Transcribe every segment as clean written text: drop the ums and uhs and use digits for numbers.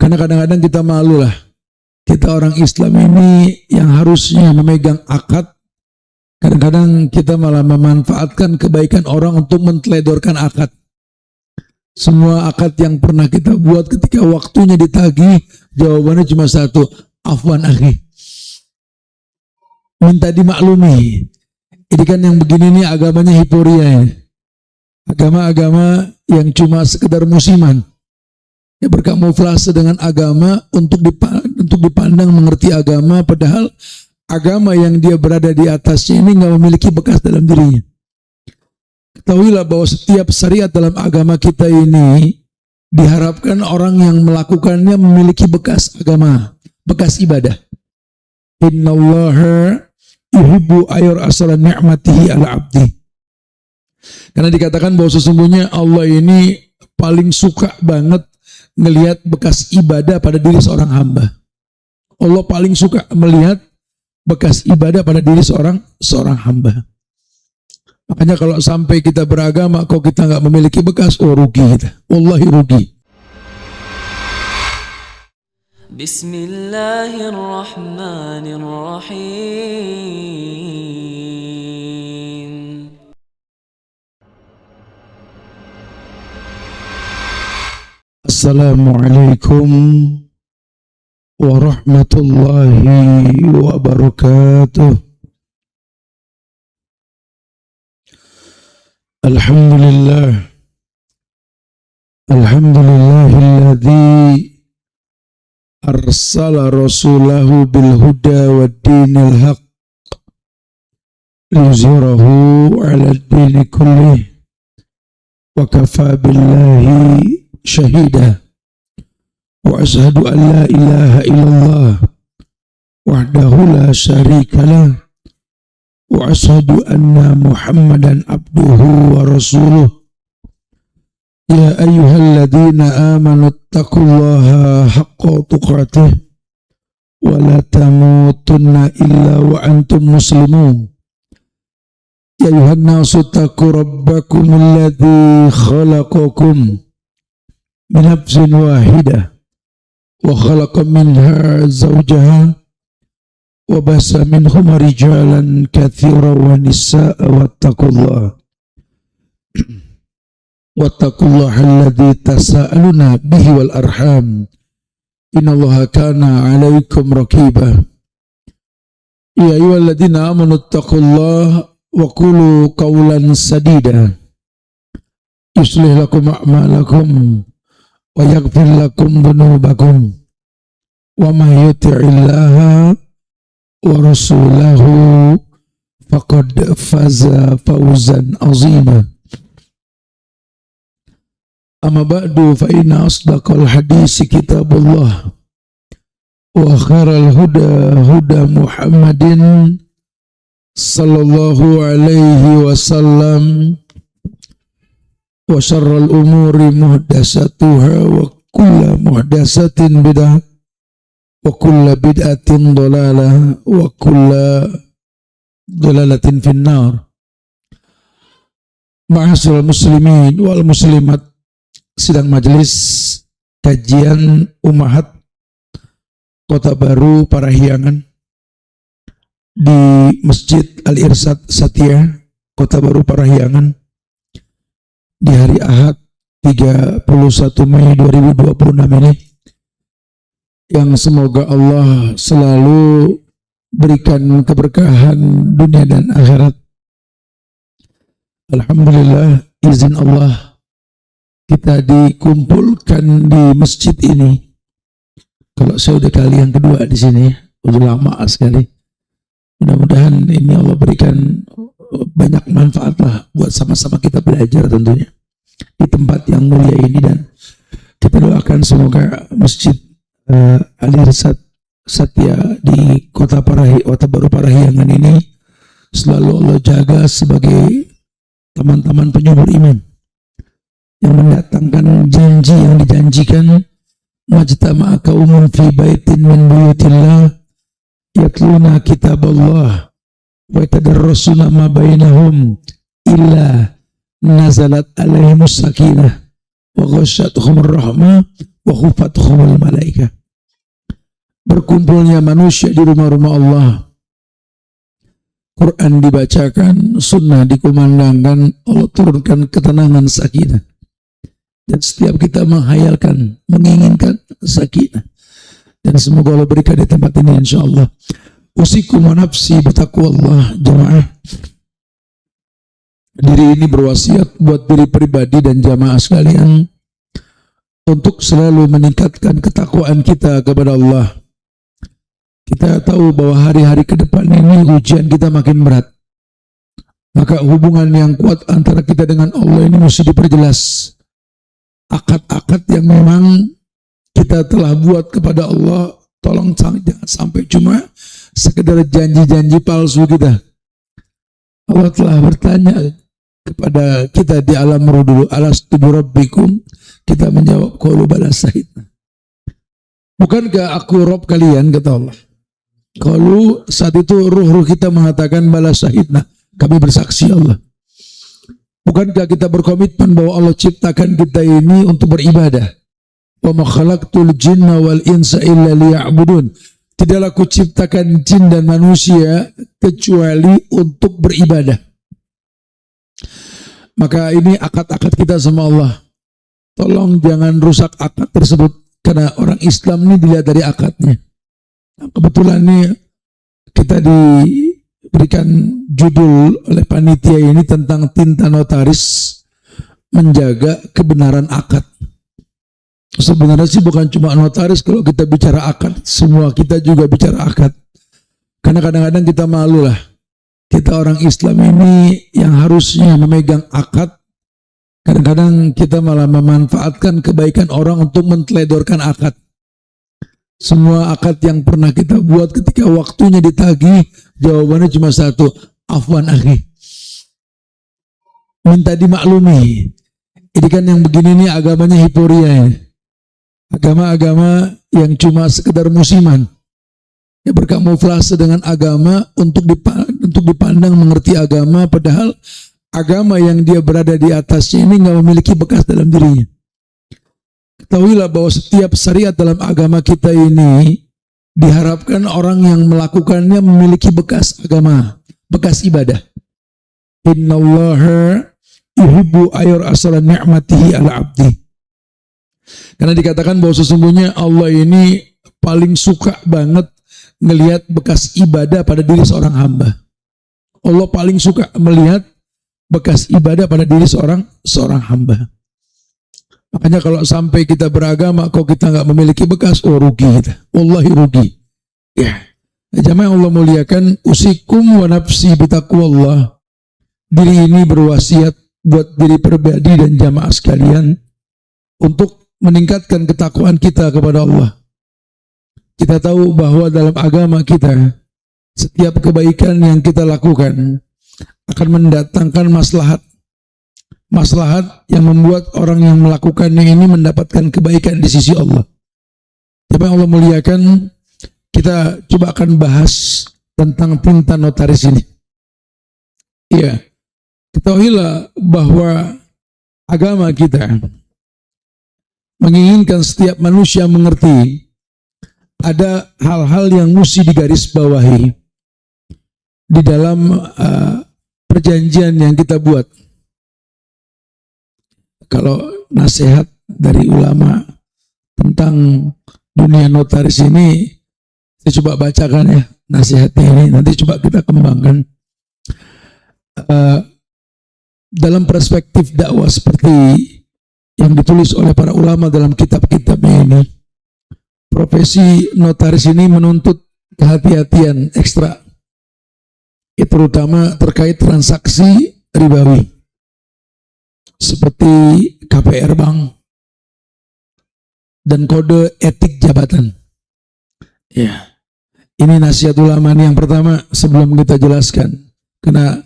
Karena kadang-kadang kita malu lah. Kita orang Islam ini yang harusnya memegang akad, kadang-kadang kita malah memanfaatkan kebaikan orang untuk menteledorkan akad. Semua akad yang pernah kita buat ketika waktunya ditagih, jawabannya cuma satu, afwan akhi. Minta dimaklumi. Ini kan yang begini nih agamanya hiporia ya. Agama-agama yang cuma sekedar musiman. Ya berkamuflase dengan agama untuk dipandang mengerti agama, padahal agama yang dia berada di atasnya ini nggak memiliki bekas dalam dirinya. Ketahuilah bahwa setiap syariat dalam agama kita ini diharapkan orang yang melakukannya memiliki bekas agama, bekas ibadah. Innallaha yuhibbu ayur asala ni'matihi ala abdi. Karena dikatakan bahwa sesungguhnya Allah ini paling suka banget melihat bekas ibadah pada diri seorang hamba. Allah paling suka melihat bekas ibadah pada diri seorang hamba. Makanya kalau sampai kita beragama kok kita nggak memiliki bekas, oh rugi kita. Wallahi rugi. Bismillahirrahmanirrahim. Assalamualaikum warahmatullahi wabarakatuh. Alhamdulillah. Alhamdulillahilladzi arsala rasulahu bil huda wad dinil haq liyuzhirahu 'ala ad-dini kullih wa kafa billahi syahida wa ashhadu an la ilaha illallah wahdahu la syarika lah wa ashhadu anna muhammadan abduhu wa rasuluh. Ya ayyuhalladzina amanu taqullaha haqqa tuqatih wa la tamutunna illa wa antum muslimun. Ya ayyuhan nasu taqu rabbakum alladzi khalaqakum min nafsin wahidah wa khalaqa minha zawjaha wa basa minhuma rijalan katsiran wa nisaa'a wattaqullaha alladzi tasaaluna bihi wal arham innallaha kana 'alaikum raqiba. Ya ayyuhalladzina amanu taqullaha wa qulu qawlan sadida yuslih lakum a'malakum wa yaghfir lakum dhunubakum wa may yuti'illaha wa rasulahu faqad faza fawzan azima. Amma ba'du fa inna asdaqal hadisi kitabullah wa khairal huda huda Muhammadin sallallahu alaihi wasallam wa syarrul umuri muhdatsatuha wa kullu muhdatsatin bid'ah wa kullu bid'atin dhalalah wa kullu dhalalatin finnar. Ma'asyiral muslimin wal muslimat, sidang majelis kajian Ummahat Kota Baru Parahyangan di Masjid Al-Irsyad Satya Kota Baru Parahyangan di hari Ahad 31 Mei 2026 ini, yang semoga Allah selalu berikan keberkahan dunia dan akhirat. Alhamdulillah, izin Allah kita dikumpulkan di masjid ini. Kalau saya udah kali yang kedua di sini, udah lama sekali. Mudah-mudahan ini Allah berikan banyak manfaat lah buat sama-sama kita belajar tentunya di tempat yang mulia ini, dan kita doakan semoga Masjid Al-Irsyad Satya di Kota Baru Parahyangan ini selalu Allah jaga sebagai teman-teman penyubur iman yang mendatangkan janji yang dijanjikan, majtama'a qaumun fi baitin min buyutillah yatluna kitaballah wa yatadarrasuna ma bainahum illa nazalat alaihimus sakinah wa ghasyatuhumur rahmah wa khufatkumul malaikah. Berkumpulnya manusia di rumah-rumah Allah, Quran dibacakan, sunnah dikumandangkan, Allah turunkan ketenangan sakinah. Dan setiap kita menghayalkan, menginginkan sakinah. Dan semoga Allah berikan di tempat ini insyaAllah. Usikum wa nafsi bitaqwallah jamaah. Diri ini berwasiat buat diri pribadi dan jamaah sekalian untuk selalu meningkatkan ketakwaan kita kepada Allah. Kita tahu bahwa hari-hari ke depan ini ujian kita makin berat. Maka hubungan yang kuat antara kita dengan Allah ini mesti diperjelas. Akad-akad yang memang kita telah buat kepada Allah, tolong jangan sampai cuma sekedar janji-janji palsu kita. Allah telah bertanya kepada kita di alam ruh dulu, alastu birabbikum? Kita menjawab, qalu bala syahidna. Bukankah aku Rob kalian, kata Allah. Kalau saat itu ruh-ruh kita mengatakan bala syahidna, kami bersaksi Allah. Bukankah kita berkomitmen bahwa Allah ciptakan kita ini untuk beribadah? Wa ma khalaqtul jinna wal insa illa liya'budun. Tidaklah aku ciptakan jin dan manusia kecuali untuk beribadah. Maka ini akad-akad kita sama Allah. Tolong jangan rusak akad tersebut, karena orang Islam ini dilihat dari akadnya. Kebetulan ini kita diberikan judul oleh panitia ini tentang tinta notaris menjaga kebenaran akad. Sebenarnya sih bukan cuma notaris kalau kita bicara akad, semua kita juga bicara akad. Karena kadang-kadang kita malu lah. Kita orang Islam ini yang harusnya memegang akad, kadang-kadang kita malah memanfaatkan kebaikan orang untuk menteledorkan akad. Semua akad yang pernah kita buat ketika waktunya ditagih, jawabannya cuma satu, afwan akhi. Minta dimaklumi. Ini kan yang begini nih agamanya hiporia ya. Agama-agama yang cuma sekedar musiman. Ya berkamuflase dengan agama untuk dipandang mengerti agama, padahal agama yang dia berada di atasnya ini nggak memiliki bekas dalam dirinya. Ketahuilah bahwa setiap syariat dalam agama kita ini diharapkan orang yang melakukannya memiliki bekas agama, bekas ibadah. Innallaha yuhibbu ayur asala ni'matihi ala abdi. Karena dikatakan bahwa sesungguhnya Allah ini paling suka banget ngelihat bekas ibadah pada diri seorang hamba. Allah paling suka melihat bekas ibadah pada diri seorang hamba. Makanya kalau sampai kita beragama, kok kita nggak memiliki bekas, oh rugi kita. Wallahi rugi. Ya, jamaah Allah muliakan, usikum wa nafsi bitaqwallah. Diri ini berwasiat buat diri pribadi dan jamaah sekalian untuk meningkatkan ketakwaan kita kepada Allah. Kita tahu bahwa dalam agama kita, setiap kebaikan yang kita lakukan akan mendatangkan maslahat. Maslahat yang membuat orang yang melakukannya ini mendapatkan kebaikan di sisi Allah. Tapi Allah muliakan, kita coba akan bahas tentang tinta notaris ini. Iya, ketahuilah bahwa agama kita menginginkan setiap manusia mengerti ada hal-hal yang mesti digarisbawahi di dalam perjanjian yang kita buat. Kalau nasihat dari ulama tentang dunia notaris ini, saya coba bacakan ya nasihatnya ini, nanti coba kita kembangkan. Dalam perspektif dakwah seperti yang ditulis oleh para ulama dalam kitab-kitabnya ini, profesi notaris ini menuntut kehati-hatian ekstra, terutama terkait transaksi ribawi seperti KPR bank dan kode etik jabatan. Ya, ini nasihat ulama yang pertama sebelum kita jelaskan, karena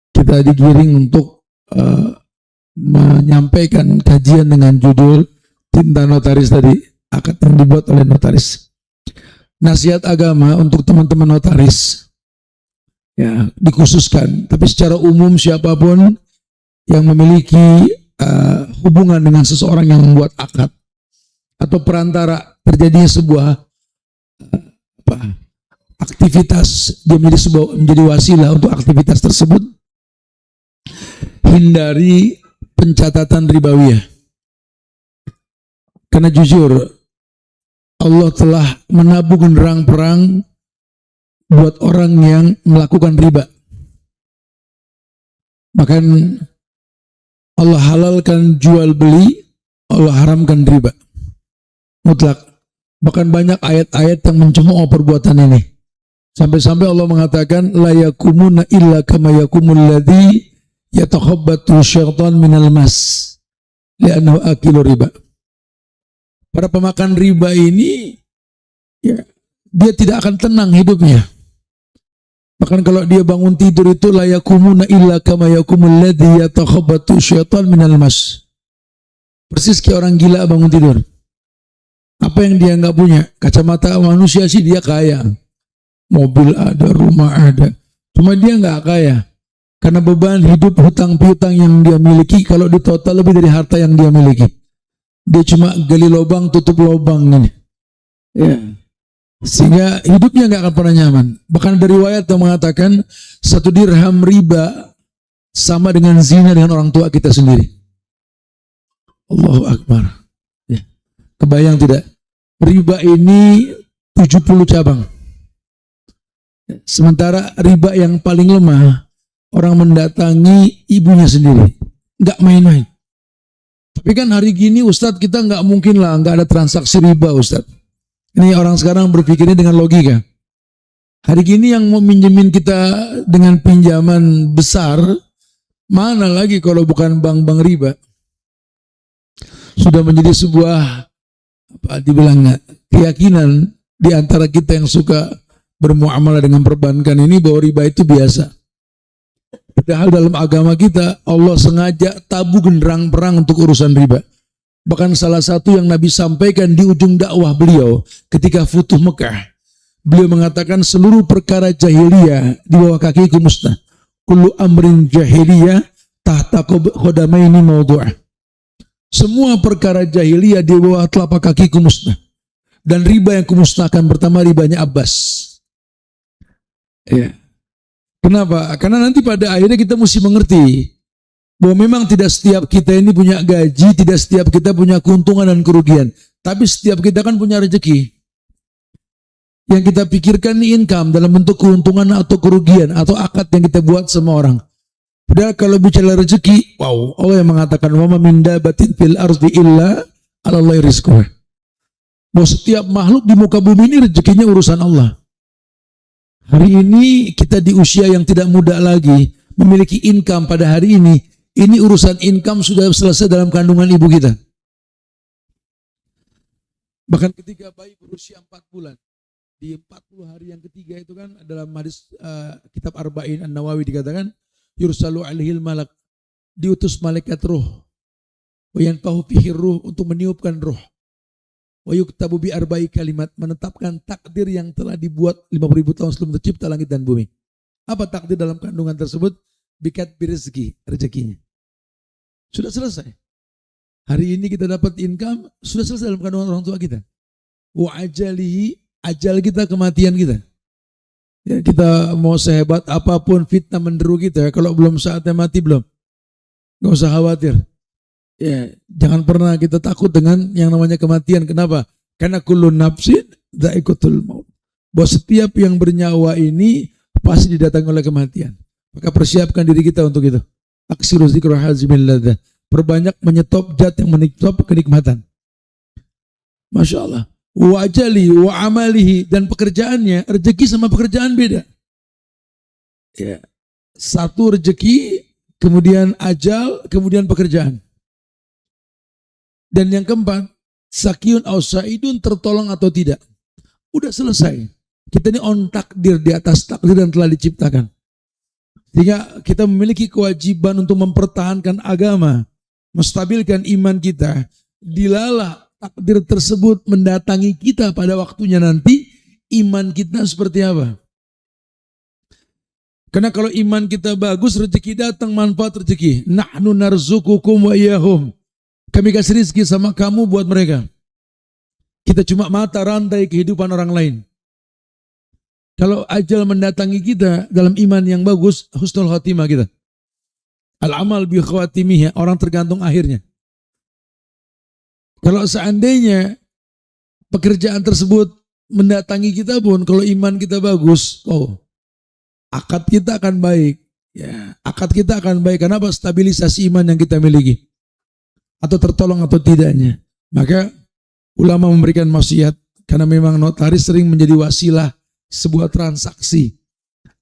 kita digiring untuk menyampaikan kajian dengan judul tinta notaris tadi, akad yang dibuat oleh notaris. Nasihat agama untuk teman-teman notaris ya dikhususkan, tapi secara umum siapapun yang memiliki hubungan dengan seseorang yang membuat akad, atau perantara terjadinya sebuah aktivitas, dia menjadi wasilah untuk aktivitas tersebut, hindari pencatatan ribawiyah. Karena jujur, Allah telah menabung nerang perang buat orang yang melakukan riba. Bahkan Allah halalkan jual beli, Allah haramkan riba mutlak. Bahkan banyak ayat-ayat yang mencemooh perbuatan ini. Sampai-sampai Allah mengatakan la yakumuna illa kama yakumul ladzi yatakhabbatu syaitan minal mas li'annahu akilu riba. Para pemakan riba ini ya, dia tidak akan tenang hidupnya. Bahkan kalau dia bangun tidur itu la yakumuna illa kama yakumul ladzi yatakhabbatu syaitan minal mas. Persis kayak orang gila bangun tidur. Apa yang dia nggak punya? Kacamata manusia sih dia kaya. Mobil ada, rumah ada. Cuma dia nggak kaya. Karena beban hidup hutang piutang yang dia miliki kalau ditotal lebih dari harta yang dia miliki. Dia cuma gali lubang, tutup lubang ini. Ya. Sehingga hidupnya nggak akan pernah nyaman. Bahkan dari riwayat yang mengatakan 1 dirham riba sama dengan zina dengan orang tua kita sendiri. Allahu Akbar. Ya. Kebayang tidak? Riba ini 70 cabang. Sementara riba yang paling lemah, orang mendatangi ibunya sendiri. Nggak main-main. Tapi kan hari gini Ustadz kita nggak mungkin lah nggak ada transaksi riba Ustadz. Ini orang sekarang berpikirnya dengan logika. Hari gini yang mau minjemin kita dengan pinjaman besar, mana lagi kalau bukan bank-bank riba. Sudah menjadi sebuah keyakinan di antara kita yang suka bermuamalah dengan perbankan ini bahwa riba itu biasa. Padahal dalam agama kita Allah sengaja tabu genderang perang untuk urusan riba. Bahkan salah satu yang Nabi sampaikan di ujung dakwah beliau ketika Futuh Mekah, beliau mengatakan seluruh perkara jahiliyah di bawah kakiku musnah. Kullu amrin jahiliyah tahta qadamaini mawdu'ah. Semua perkara jahiliyah di bawah telapak kakiku musnah. Dan riba yang kumusnahkan pertama ribanya Abbas. Ya. Kenapa? Karena nanti pada akhirnya kita mesti mengerti bahwa memang tidak setiap kita ini punya gaji, tidak setiap kita punya keuntungan dan kerugian. Tapi setiap kita kan punya rezeki. Yang kita pikirkan ini income dalam bentuk keuntungan atau kerugian atau akad yang kita buat sama orang. Padahal kalau bicara rezeki, wow, Allah yang mengatakan wa ma min dabatin fil ardi illa 'ala Allahi rizquha. Bahwa setiap makhluk di muka bumi ini rezekinya urusan Allah. Hari ini kita di usia yang tidak muda lagi, memiliki income pada hari ini urusan income sudah selesai dalam kandungan ibu kita. Bahkan ketika bayi berusia 4 bulan, di 40 hari yang ketiga itu kan dalam hadis kitab Arba'in An-Nawawi dikatakan, yursalu alaihil malak, diutus malaikat ruh, wa yanfahu fihi ruh, untuk meniupkan ruh. Wa yuktabu bi arba'i kalimat, menetapkan takdir yang telah dibuat 50.000 tahun sebelum tercipta langit dan bumi. Apa takdir dalam kandungan tersebut? Bikat birezeki, rezekinya. Sudah selesai. Hari ini kita dapat income, sudah selesai dalam kandungan orang tua kita. Wa ajalihi, ajal kita, kematian kita. Ya, kita mau sehebat apapun fitnah menderu kita, kalau belum saatnya mati belum. Gak usah khawatir. Ya, jangan pernah kita takut dengan yang namanya kematian. Kenapa? Karena kullu nafsin dha'iqatul maut. Bahwa setiap yang bernyawa ini pasti didatangi oleh kematian. Maka persiapkan diri kita untuk itu. Aksiru zikra hazimil ladza. Perbanyak menyetop zat yang menyetop kenikmatan. Masya Allah. Wa ajali wa amalihi, dan pekerjaannya, rezeki sama pekerjaan beda. Ya. Satu rezeki, kemudian ajal, kemudian pekerjaan. Dan yang keempat, sakiyun au sa'idun, tertolong atau tidak. Udah selesai. Kita ini on takdir, di atas takdir yang telah diciptakan. Sehingga kita memiliki kewajiban untuk mempertahankan agama, menstabilkan iman kita. Dilalah takdir tersebut mendatangi kita pada waktunya nanti, iman kita seperti apa? Karena kalau iman kita bagus, rezeki datang, manfaat rezeki. Nahnu narzukukum wa iyahum. Kami kasih rezeki sama kamu buat mereka. Kita cuma mata rantai kehidupan orang lain. Kalau ajal mendatangi kita dalam iman yang bagus, husnul khotimah kita. Al-amal bi khawatimih, orang tergantung akhirnya. Kalau seandainya pekerjaan tersebut mendatangi kita pun, kalau iman kita bagus, akad kita akan baik. Ya, akad kita akan baik. Kenapa? Stabilisasi iman yang kita miliki. Atau tertolong atau tidaknya. Maka ulama memberikan wasiat, karena memang notaris sering menjadi wasilah sebuah transaksi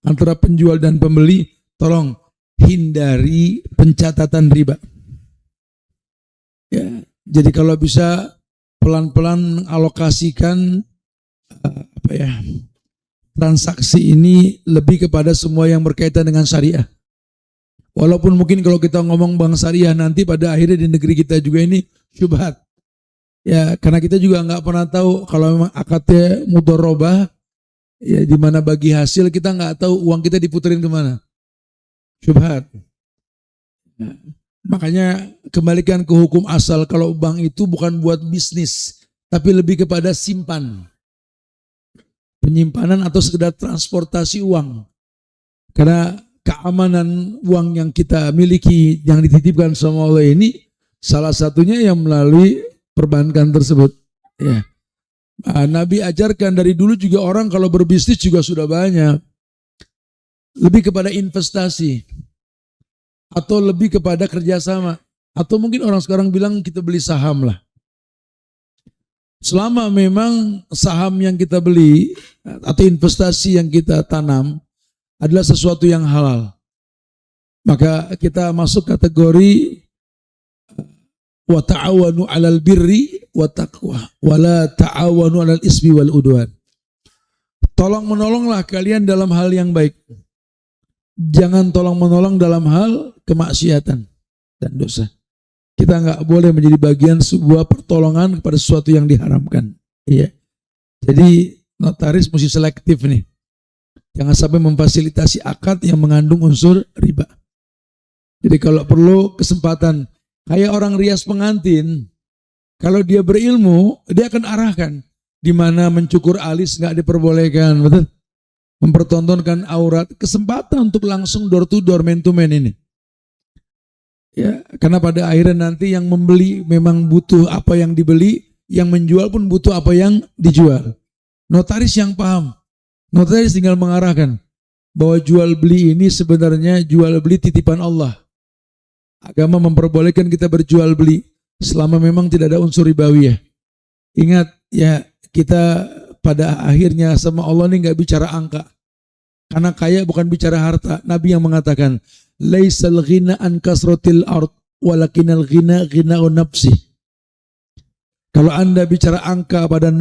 antara penjual dan pembeli. Tolong hindari pencatatan riba. Ya, jadi kalau bisa pelan-pelan alokasikan transaksi ini lebih kepada semua yang berkaitan dengan syariah. Walaupun mungkin kalau kita ngomong bank syariah nanti pada akhirnya di negeri kita juga ini syubhat. Ya, karena kita juga nggak pernah tahu kalau memang akadnya mudharabah, ya di mana bagi hasil kita nggak tahu uang kita diputerin kemana. Syubhat. Ya, makanya kembalikan ke hukum asal, kalau bank itu bukan buat bisnis, tapi lebih kepada simpan. Penyimpanan atau sekedar transportasi uang. Karena keamanan uang yang kita miliki, yang dititipkan sama Allah ini, salah satunya yang melalui perbankan tersebut. Ya. Nabi ajarkan dari dulu juga orang kalau berbisnis juga sudah banyak. Lebih kepada investasi. Atau lebih kepada kerjasama. Atau mungkin orang sekarang bilang kita beli saham lah. Selama memang saham yang kita beli atau investasi yang kita tanam adalah sesuatu yang halal, maka kita masuk kategori wa ta'awanu 'alal birri wa taqwa wa la ta'awanu 'alal ismi wal udwan. Tolong menolonglah kalian dalam hal yang baik. Jangan tolong menolong dalam hal kemaksiatan dan dosa. Kita nggak boleh menjadi bagian sebuah pertolongan kepada sesuatu yang diharamkan. Iya. Jadi notaris mesti selektif nih. Jangan sampai memfasilitasi akad yang mengandung unsur riba. Jadi kalau perlu kesempatan, kayak orang rias pengantin, kalau dia berilmu, dia akan arahkan di mana mencukur alis nggak diperbolehkan, betul? Mempertontonkan aurat, kesempatan untuk langsung door to door, man to man ini. Ya, karena pada akhirnya nanti yang membeli memang butuh apa yang dibeli, yang menjual pun butuh apa yang dijual. Notaris yang paham. Notaris tinggal mengarahkan bahwa jual beli ini sebenarnya jual beli titipan Allah. Agama memperbolehkan kita berjual beli selama memang tidak ada unsur ribawiyah. Ingat ya, kita pada akhirnya sama Allah ini nggak bicara angka. Karena kaya bukan bicara harta. Nabi yang mengatakan, laisal ghina an kasratil ard walakinal ghina ghina'un nafsi. Kalau Anda bicara angka pada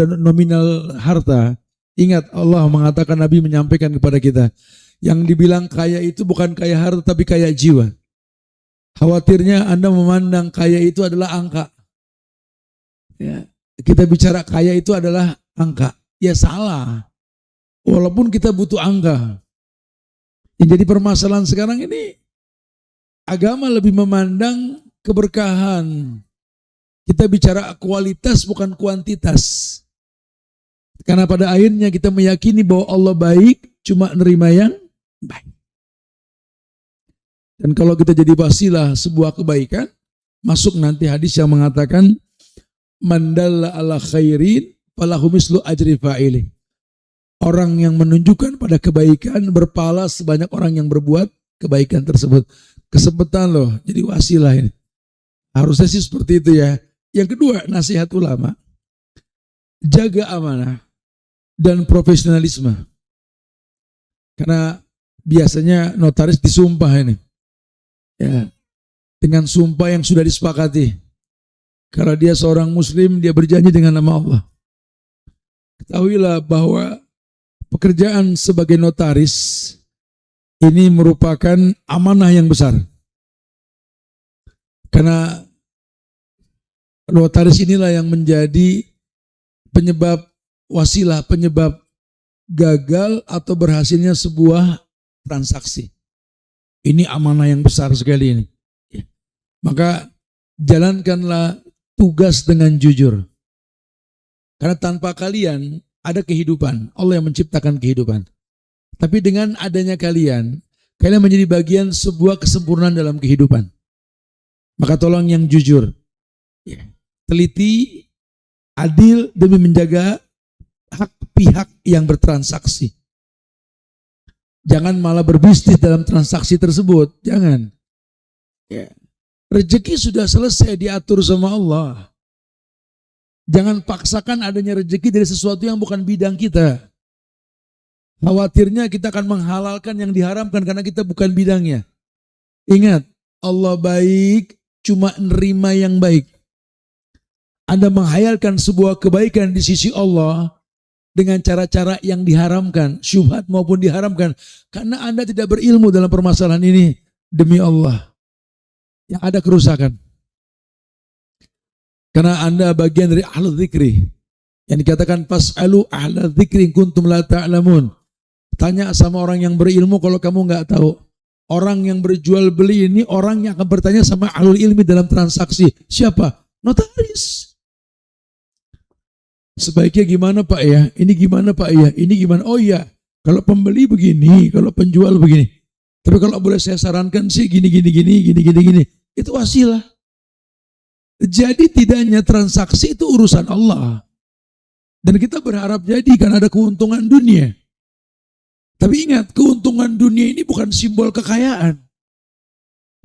nominal harta, ingat Allah mengatakan, Nabi menyampaikan kepada kita, yang dibilang kaya itu bukan kaya harta tapi kaya jiwa. Khawatirnya Anda memandang kaya itu adalah angka. Ya, kita bicara kaya itu adalah angka. Ya salah. Walaupun kita butuh angka. Yang jadi permasalahan sekarang ini, agama lebih memandang keberkahan. Kita bicara kualitas bukan kuantitas. Karena pada akhirnya kita meyakini bahwa Allah baik, cuma nerima yang baik. Dan kalau kita jadi wasilah sebuah kebaikan, masuk nanti hadis yang mengatakan, man dalla ala khairin falahu mislu ajri fa'ilih. Orang yang menunjukkan pada kebaikan berpahala sebanyak orang yang berbuat kebaikan tersebut. Kesempatan loh jadi wasilah ini. Harusnya sih seperti itu ya. Yang kedua, nasihat ulama. Jaga amanah dan profesionalisme. Karena biasanya notaris disumpah ini. Ya, dengan sumpah yang sudah disepakati. Karena dia seorang muslim, dia berjanji dengan nama Allah. Ketahuilah bahwa pekerjaan sebagai notaris ini merupakan amanah yang besar. Karena notaris inilah yang menjadi penyebab wasilah, penyebab gagal atau berhasilnya sebuah transaksi. Ini amanah yang besar sekali ini. Maka jalankanlah tugas dengan jujur. Karena tanpa kalian ada kehidupan. Allah yang menciptakan kehidupan. Tapi dengan adanya kalian menjadi bagian sebuah kesempurnaan dalam kehidupan. Maka tolong yang jujur, teliti, adil demi menjaga hak pihak yang bertransaksi. Jangan malah berbisnis dalam transaksi tersebut. Jangan. Rezeki sudah selesai diatur sama Allah. Jangan paksakan adanya rezeki dari sesuatu yang bukan bidang kita. Khawatirnya kita akan menghalalkan yang diharamkan karena kita bukan bidangnya. Ingat, Allah baik, cuma nerima yang baik. Anda menghayalkan sebuah kebaikan di sisi Allah dengan cara-cara yang diharamkan, syubhat maupun diharamkan, karena Anda tidak berilmu dalam permasalahan ini, demi Allah, yang ada kerusakan. Karena Anda bagian dari ahlu dzikri, yang dikatakan fas'alu ahla dzikri kuntum la ta'lamun. Tanya sama orang yang berilmu kalau kamu nggak tahu. Orang yang berjual beli ini orang yang akan bertanya sama ahlul ilmi dalam transaksi. Siapa? Notaris. Sebaiknya gimana Pak ya? Ini gimana Pak ya? Ini gimana? Oh iya, kalau pembeli begini, kalau penjual begini. Tapi kalau boleh saya sarankan sih gini. Itu wasilah. Jadi tidaknya transaksi itu urusan Allah. Dan kita berharap jadi karena ada keuntungan dunia. Tapi ingat, keuntungan dunia ini bukan simbol kekayaan.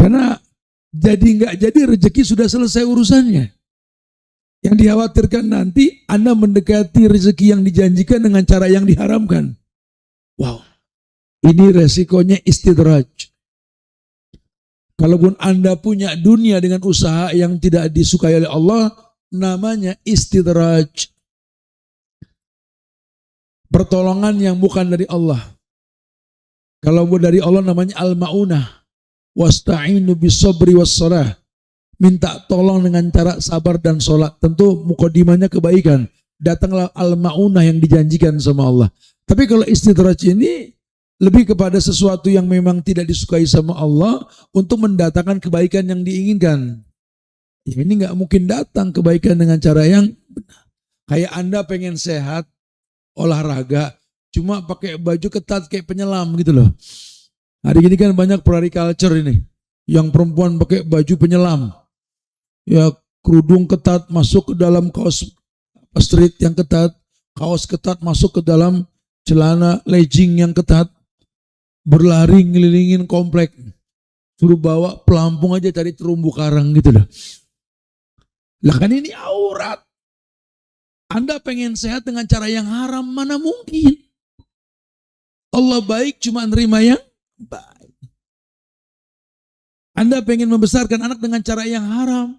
Karena jadi nggak jadi rezeki sudah selesai urusannya. Yang dikhawatirkan nanti Anda mendekati rezeki yang dijanjikan dengan cara yang diharamkan. Wow, ini resikonya istidraj. Kalaupun Anda punya dunia dengan usaha yang tidak disukai oleh Allah, namanya istidraj. Pertolongan yang bukan dari Allah. Kalau dari Allah namanya al-ma'unah. Wasta'inu bis-sabri was-salah. Minta tolong dengan cara sabar dan sholat. Tentu mukadimahnya kebaikan. Datanglah al-ma'unah yang dijanjikan sama Allah. Tapi kalau istidraj ini lebih kepada sesuatu yang memang tidak disukai sama Allah untuk mendatangkan kebaikan yang diinginkan. Ya, ini nggak mungkin datang kebaikan dengan cara yang benar. Kayak Anda pengen sehat, olahraga, cuma pakai baju ketat kayak penyelam gitu loh. Hari ini kan banyak culture ini, yang perempuan pakai baju penyelam, ya kerudung ketat masuk ke dalam kaos street yang ketat, kaos ketat masuk ke dalam celana legging yang ketat, berlari ngelilingin komplek, suruh bawa pelampung aja cari terumbu karang gitu loh. Lah kan ini aurat. Anda pengen sehat dengan cara yang haram, mana mungkin? Allah baik cuma nerima yang baik. Anda pengen membesarkan anak dengan cara yang haram,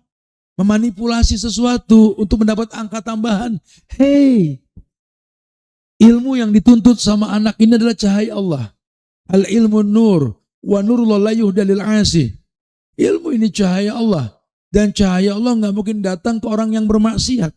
memanipulasi sesuatu untuk mendapat angka tambahan. Hey, ilmu yang dituntut sama anak ini adalah cahaya Allah. Al-ilmu nur, wa nurullah la yuhda lil 'asi. Ilmu ini cahaya Allah, dan cahaya Allah nggak mungkin datang ke orang yang bermaksiat.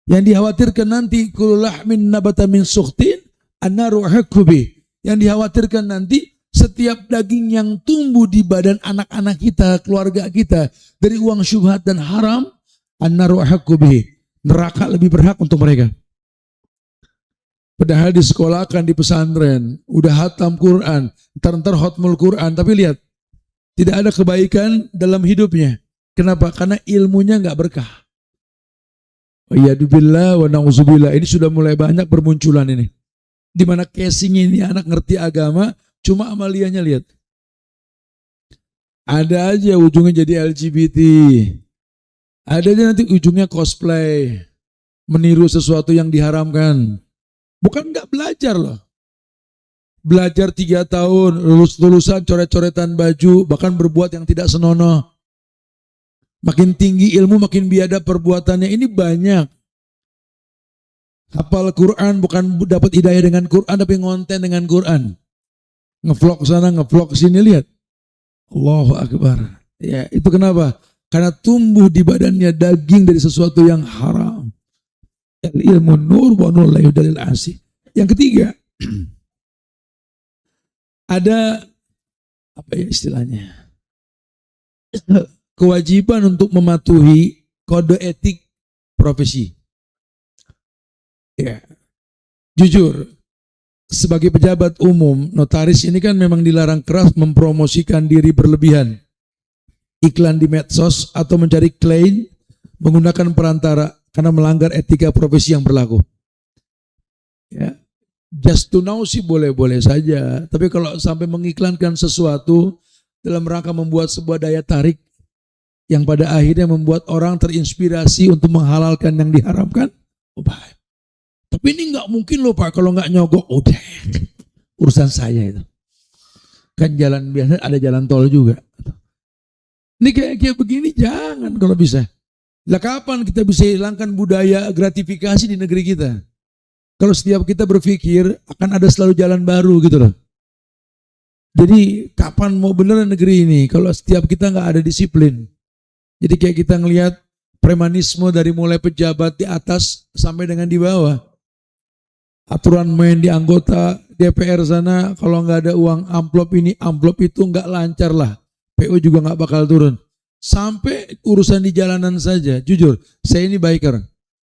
Yang dikhawatirkan nanti kullu lahmin nabata min sukhtin annaru hakubi. Yang dikhawatirkan nanti setiap daging yang tumbuh di badan anak-anak kita, keluarga kita dari uang syubhat dan haram, annaru hakubi. Neraka lebih berhak untuk mereka. Padahal di sekolah kan di pesantren, udah hatam Quran, ntar hotmul Quran, tapi lihat, tidak ada kebaikan dalam hidupnya. Kenapa? Karena ilmunya nggak berkah. Wayadubillah wa na'udzubillah. Ini sudah mulai banyak bermunculan ini. Di mana casing ini anak ngerti agama, cuma amaliannya lihat. Ada aja ujungnya jadi LGBT. Ada aja nanti ujungnya cosplay, meniru sesuatu yang diharamkan. Bukan nggak belajar loh. Belajar 3 tahun, lulusan coret-coretan baju, bahkan berbuat yang tidak senonoh. Makin tinggi ilmu, makin biadab perbuatannya. Ini banyak. Hafal Quran bukan dapat hidayah dengan Quran, tapi ngonten dengan Quran. Ngevlog sana, ngevlog sini, lihat. Allahu Akbar. Ya, itu kenapa? Karena tumbuh di badannya daging dari sesuatu yang haram. Ilmu nur wa nur la yudalil asi. Yang ketiga, ada apa ya istilahnya? Kewajiban untuk mematuhi kode etik profesi. Ya, jujur, sebagai pejabat umum, notaris ini kan memang dilarang keras mempromosikan diri berlebihan. Iklan di medsos atau mencari klien menggunakan perantara karena melanggar etika profesi yang berlaku. Ya, just to know sih boleh-boleh saja. Tapi kalau sampai mengiklankan sesuatu dalam rangka membuat sebuah daya tarik yang pada akhirnya membuat orang terinspirasi untuk menghalalkan yang diharamkan, oh bahaya. Tapi ini nggak mungkin loh Pak, kalau nggak nyogok, udah urusan saya itu. Kan jalan biasa, ada jalan tol juga. Ini kayak begini jangan kalau bisa. Lah kapan kita bisa hilangkan budaya gratifikasi di negeri kita? Kalau setiap kita berpikir akan ada selalu jalan baru gitu loh. Jadi kapan mau beneran negeri ini kalau setiap kita nggak ada disiplin? Jadi kayak kita ngelihat premanisme dari mulai pejabat di atas sampai dengan di bawah. Aturan main di anggota DPR sana, kalau nggak ada uang amplop ini, amplop itu nggak lancar lah. PO juga nggak bakal turun. Sampai urusan di jalanan saja. Jujur, saya ini biker.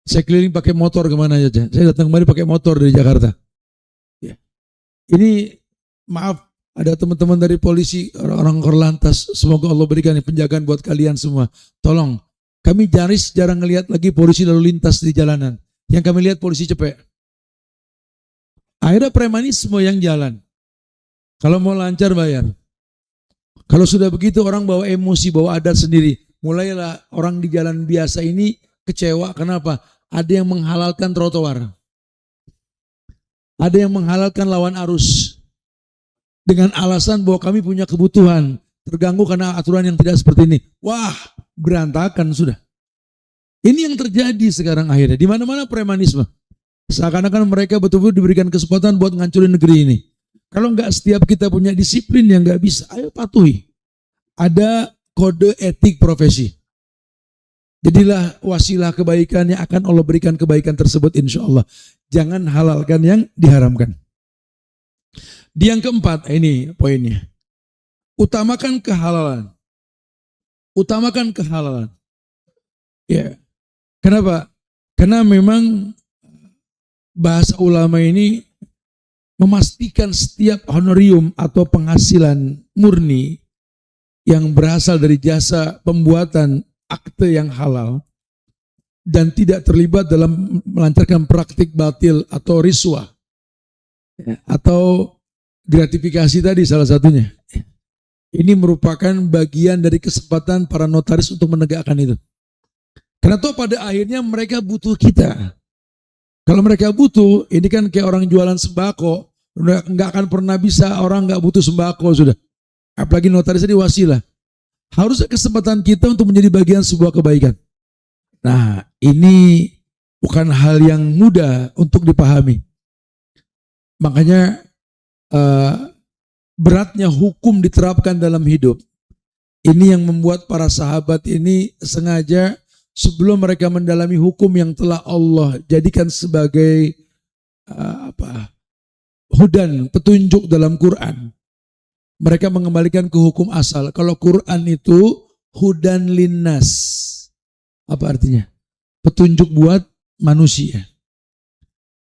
Saya keliling pakai motor kemana aja. Saya datang kemari pakai motor dari Jakarta. Ya. Ini maaf, ada teman-teman dari polisi, orang-orang korlantas. Semoga Allah berikan penjagaan buat kalian semua. Tolong, kami jarang ngelihat lagi polisi lalu lintas di jalanan. Yang kami lihat polisi cepek. Akhirnya premanisme yang jalan. Kalau mau lancar bayar. Kalau sudah begitu orang bawa emosi, bawa adat sendiri. Mulailah orang di jalan biasa ini kecewa. Kenapa? Ada yang menghalalkan trotoar. Ada yang menghalalkan lawan arus. Dengan alasan bahwa kami punya kebutuhan. Terganggu karena aturan yang tidak seperti ini. Wah, berantakan sudah. Ini yang terjadi sekarang akhirnya. Di mana-mana premanisme. Seakan-akan mereka betul-betul diberikan kesempatan buat ngancurin negeri ini. Kalau nggak setiap kita punya disiplin yang nggak bisa, ayo patuhi. Ada kode etik profesi. Jadilah wasilah kebaikan yang akan Allah berikan kebaikan tersebut insya Allah. Jangan halalkan yang diharamkan. Di yang keempat, ini poinnya. Utamakan kehalalan. Utamakan kehalalan. Ya. Kenapa? Karena memang bahasa ulama ini memastikan setiap honorium atau penghasilan murni yang berasal dari jasa pembuatan akte yang halal dan tidak terlibat dalam melancarkan praktik batil atau riswah atau gratifikasi tadi salah satunya. Ini merupakan bagian dari kesempatan para notaris untuk menegakkan itu. Karena toh pada akhirnya mereka butuh kita. Kalau mereka butuh, ini kan kayak orang jualan sembako, nggak akan pernah bisa orang nggak butuh sembako sudah. Apalagi notaris ini wasilah. Harusnya kesempatan kita untuk menjadi bagian sebuah kebaikan. Nah, ini bukan hal yang mudah untuk dipahami. Makanya beratnya hukum diterapkan dalam hidup. Ini yang membuat para sahabat ini sengaja sebelum mereka mendalami hukum yang telah Allah jadikan sebagai hudan, petunjuk dalam Quran. Mereka mengembalikan ke hukum asal. Kalau Quran itu hudan linnas. Apa artinya? Petunjuk buat manusia.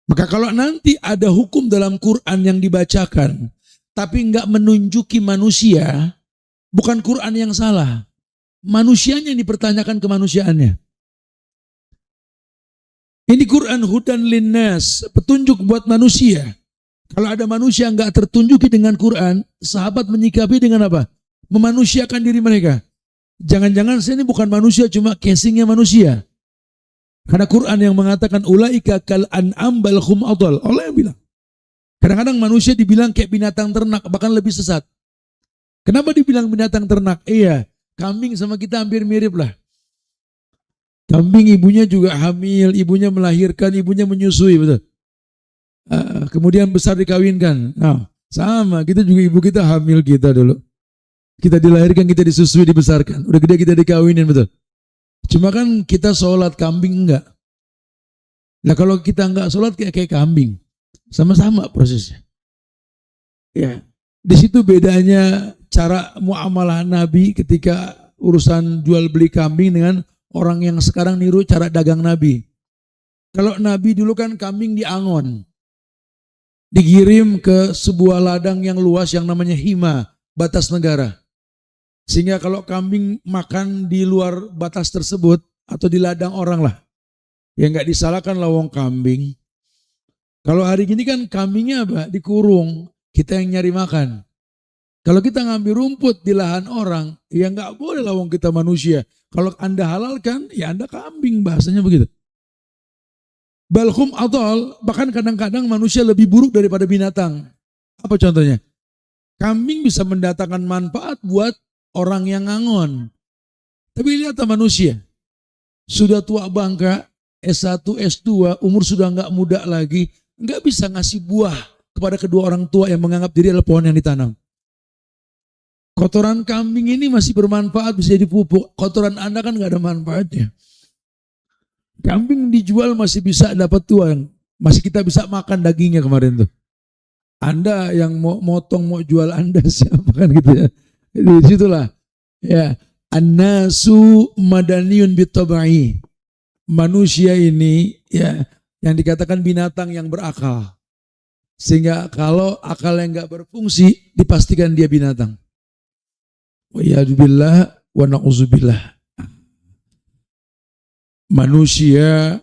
Maka kalau nanti ada hukum dalam Quran yang dibacakan, tapi enggak menunjuki manusia, bukan Quran yang salah. Manusianya yang dipertanyakan kemanusiaannya. Ini Quran hudan linnas, petunjuk buat manusia. Kalau ada manusia yang enggak tertunjuki dengan Quran, sahabat menyikapi dengan apa? Memanusiakan diri mereka. Jangan-jangan saya ini bukan manusia, cuma casingnya manusia. Karena Quran yang mengatakan ulaika kal an'am bal hum adall. Allah yang bilang. Kadang-kadang manusia dibilang kayak binatang ternak, bahkan lebih sesat. Kenapa dibilang binatang ternak? Iya, kambing sama kita hampir mirip lah. Kambing ibunya juga hamil, ibunya melahirkan, ibunya menyusui, betul. Kemudian besar dikawinkan. Nah, sama, kita juga ibu kita hamil kita dulu. Kita dilahirkan, kita disusui, dibesarkan. Udah gede kita dikawinin, betul. Cuma kan kita sholat, kambing enggak. Nah kalau kita enggak sholat kayak kambing. Sama-sama prosesnya. Ya, di situ bedanya cara muamalah Nabi ketika urusan jual beli kambing dengan orang yang sekarang niru cara dagang Nabi. Kalau Nabi dulu kan kambing diangon, dikirim ke sebuah ladang yang luas yang namanya Hima, batas negara. Sehingga kalau kambing makan di luar batas tersebut atau di ladang orang lah, ya nggak disalahkan lawang kambing. Kalau hari gini kan kambingnya apa? Dikurung, kita yang nyari makan. Kalau kita ngambil rumput di lahan orang, ya nggak boleh lawang kita manusia. Kalau Anda halalkan, ya Anda kambing, bahasanya begitu. Balhum adol, bahkan kadang-kadang manusia lebih buruk daripada binatang. Apa contohnya? Kambing bisa mendatangkan manfaat buat orang yang ngangon. Tapi lihat manusia, sudah tua bangka, S1, S2, umur sudah nggak muda lagi, nggak bisa ngasih buah kepada kedua orang tua yang menganggap diri adalah pohon yang ditanam. Kotoran kambing ini masih bermanfaat, bisa jadi pupuk. Kotoran Anda kan nggak ada manfaatnya. Kambing dijual masih bisa dapat uang, masih kita bisa makan dagingnya kemarin tuh. Anda yang mau motong, mau jual Anda siapa kan gitu ya. Di situlah ya, annasu madaniyun bitabai. Manusia ini ya yang dikatakan binatang yang berakal. Sehingga kalau akalnya nggak berfungsi, dipastikan dia binatang. Wa ya'udzubillah wa na'udzubillah. Manusia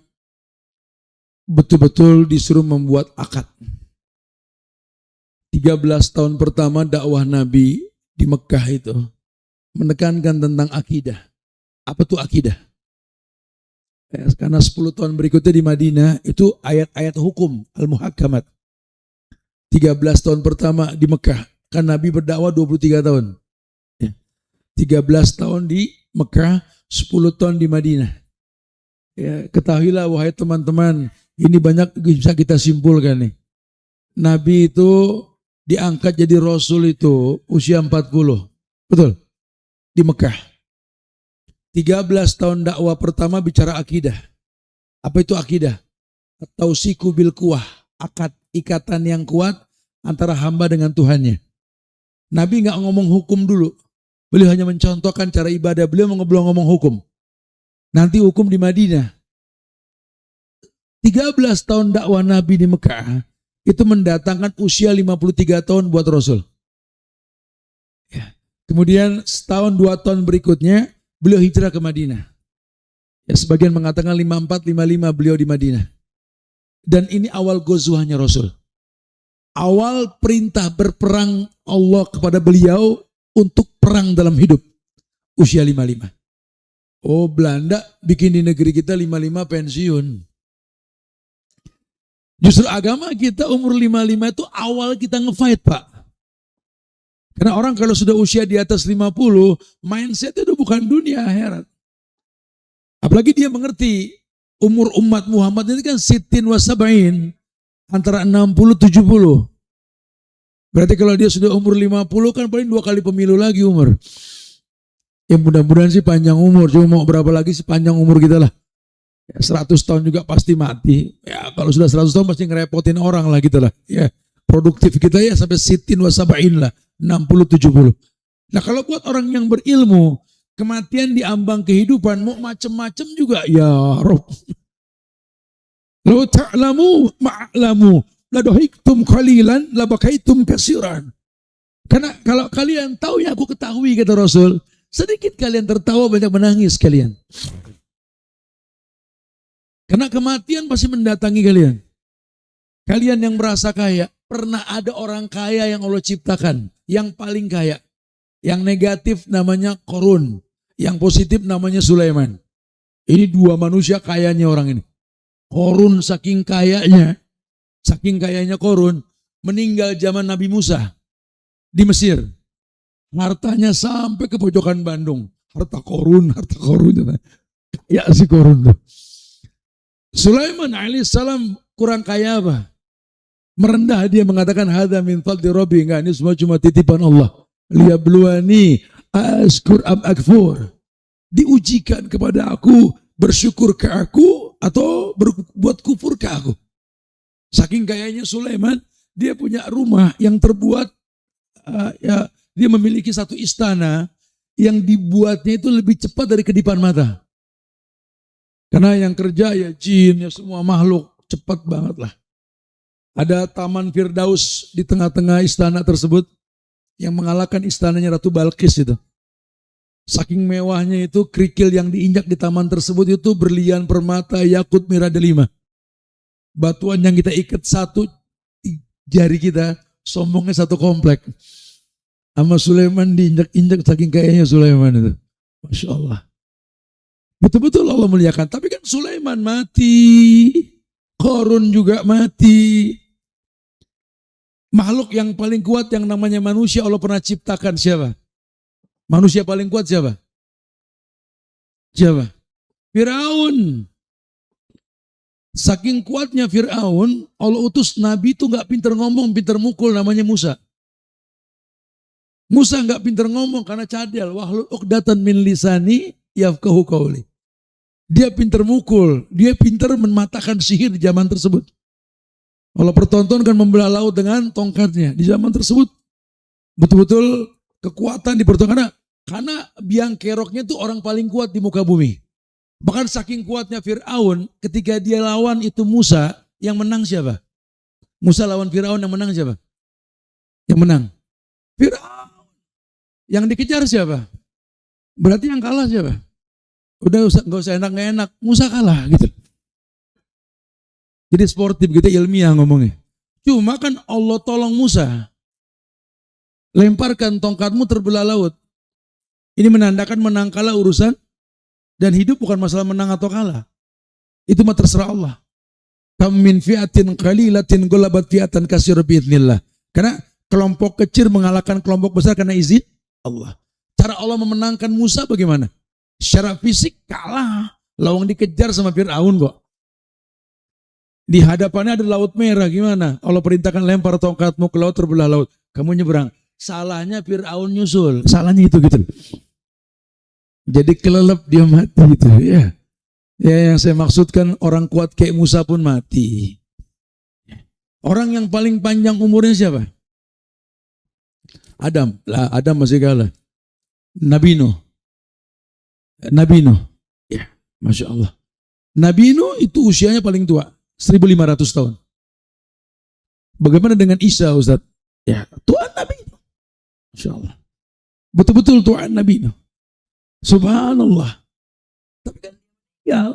betul-betul disuruh membuat akad. 13 tahun pertama dakwah Nabi di Mekah itu menekankan tentang akidah. Apa tuh akidah? Karena 10 tahun berikutnya di Madinah itu ayat-ayat hukum al-muhakamat. 13 tahun pertama di Mekah, kan Nabi berdakwah 23 tahun. 13 tahun di Mekah, 10 tahun di Madinah. Ya, ketahuilah wahai teman-teman, ini banyak bisa kita simpulkan nih. Nabi itu diangkat jadi Rasul itu usia 40. Betul? Di Mekah. 13 tahun dakwah pertama bicara akidah. Apa itu akidah? Tausiku bil kuwah. Akad, ikatan yang kuat antara hamba dengan Tuhannya. Nabi nggak ngomong hukum dulu. Beliau hanya mencontohkan cara ibadah. Beliau belum ngomong hukum. Nanti hukum di Madinah. 13 tahun dakwah Nabi di Mekah itu mendatangkan usia 53 tahun buat Rasul. Ya. Kemudian setahun 2 tahun berikutnya beliau hijrah ke Madinah. Ya, sebagian mengatakan 54, 55 beliau di Madinah. Dan ini awal gozuhnya Rasul. Awal perintah berperang Allah kepada beliau untuk perang dalam hidup. Usia 55. Oh, Belanda bikin di negeri kita 55 pensiun. Justru agama kita umur 55 itu awal kita ngefight, Pak. Karena orang kalau sudah usia di atas 50, mindset itu bukan dunia akhirat. Apalagi dia mengerti umur umat Muhammad ini kan sitin wa sab'in, antara 60-70. Berarti kalau dia sudah umur 50 kan paling 2 kali pemilu lagi umur. Ya mudah-mudahan sih panjang umur, cuma mau berapa lagi sih panjang umur kita lah. Ya, 100 tahun juga pasti mati. Ya kalau sudah 100 tahun pasti ngerepotin orang lah gitu lah. Ya, produktif kita ya sampai sitin wa sab'in lah, 60-70. Nah kalau buat orang yang berilmu, kematian di ambang kehidupan mau macem-macem juga ya Rob. Law ta'lamu ma'lamu ladohiktum qalilan labakaitum kasiran. Karena kalau kalian tahu yang aku ketahui kata Rasul, sedikit kalian tertawa banyak menangis kalian. Karena kematian pasti mendatangi kalian. Kalian yang merasa kaya, pernah ada orang kaya yang Allah ciptakan, yang paling kaya. Yang negatif namanya Korun, yang positif namanya Sulaiman. Ini 2 manusia kayanya orang ini. Korun saking kayanya Korun, meninggal zaman Nabi Musa di Mesir. Hartanya sampai ke pojokan Bandung. Harta Korun. Ya si Korun tuh. Sulaiman alaihissalam kurang kaya apa? Merendah, dia mengatakan hadza min fadli rabbi, enggak, ini semua cuma titipan Allah. Liyabluwani askur am akfur. Diujikan kepada aku, bersyukur ke aku atau berbuat kufur ke aku. Saking kayanya Sulaiman, dia punya rumah yang terbuat ya, dia memiliki satu istana yang dibuatnya itu lebih cepat dari kedipan mata. Karena yang kerja ya jin, ya semua makhluk, cepat banget lah. Ada Taman Firdaus di tengah-tengah istana tersebut yang mengalahkan istananya Ratu Balkis itu. Saking mewahnya itu, kerikil yang diinjak di taman tersebut itu berlian, permata, yakut, merah delima. Batuan yang kita ikat satu jari kita, sombongnya satu komplek. Sama Sulaiman diinjak-injak saking kayaknya Sulaiman itu. Masya Allah. Betul-betul Allah muliakan. Tapi kan Sulaiman mati. Qarun juga mati. Makhluk yang paling kuat yang namanya manusia Allah pernah ciptakan siapa? Manusia paling kuat siapa? Siapa? Firaun. Saking kuatnya Firaun, Allah utus Nabi itu gak pinter ngomong, pinter mukul, namanya Musa. Musa gak pinter ngomong karena cadel. Wahlul uqdatan min lisani yafqahu qauli. Dia pinter mukul, dia pinter mematahkan sihir di zaman tersebut. Allah pertontonkan membelah laut dengan tongkatnya di zaman tersebut. Betul-betul kekuatan dipertontonkan karena biang keroknya itu orang paling kuat di muka bumi. Bahkan saking kuatnya Fir'aun, ketika dia lawan itu Musa, yang menang siapa? Musa lawan Fir'aun, yang menang siapa? Yang menang? Fir'aun. Yang dikejar siapa? Berarti yang kalah siapa? Udah gak usah enak-enak, Musa kalah gitu. Jadi sportif gitu, ilmiah ngomongnya. Cuma kan Allah tolong Musa. Lemparkan tongkatmu terbelah laut. Ini menandakan menang kalah urusan. Dan hidup bukan masalah menang atau kalah. Itu mah terserah Allah. Kam min fi'atin qalilatin ghalabat fi'atan katsiratan biidznillah. Karena kelompok kecil mengalahkan kelompok besar karena izin Allah. Cara Allah memenangkan Musa bagaimana? Secara fisik kalah. Lawang dikejar sama Fir'aun kok. Di hadapannya ada laut merah, gimana? Allah perintahkan lempar tongkatmu ke laut, terbelah laut. Kamu nyeberang. Salahnya Fir'aun nyusul. Salahnya itu gitu. Jadi kelelep dia mati gitu ya. Ya yang saya maksudkan orang kuat kayak Musa pun mati. Orang yang paling panjang umurnya siapa? Adam. Lah Adam masih kalah. Nabi Nuh. Nabi Nuh. Ya, Masya Allah. Nabi Nuh itu usianya paling tua. 1500 tahun. Bagaimana dengan Isa Ustaz? Ya, Tuhan Nabi Nuh. Masya Allah. Betul-betul Tuhan Nabi Nuh. Subhanallah. Tapi kan ya,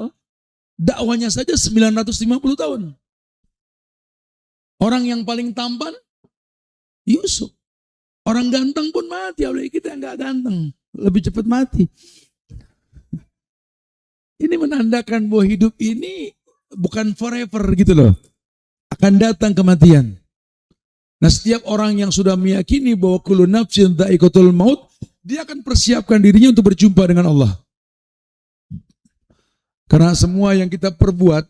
dakwanya saja 950 tahun. Orang yang paling tampan Yusuf. Orang ganteng pun mati. Oleh kita yang gak ganteng lebih cepat mati. Ini menandakan bahwa hidup ini bukan forever gitu loh. Akan datang kematian. Nah setiap orang yang sudah meyakini bahwa kullu nafsin dha'iqatul maut, dia akan persiapkan dirinya untuk berjumpa dengan Allah. Karena semua yang kita perbuat,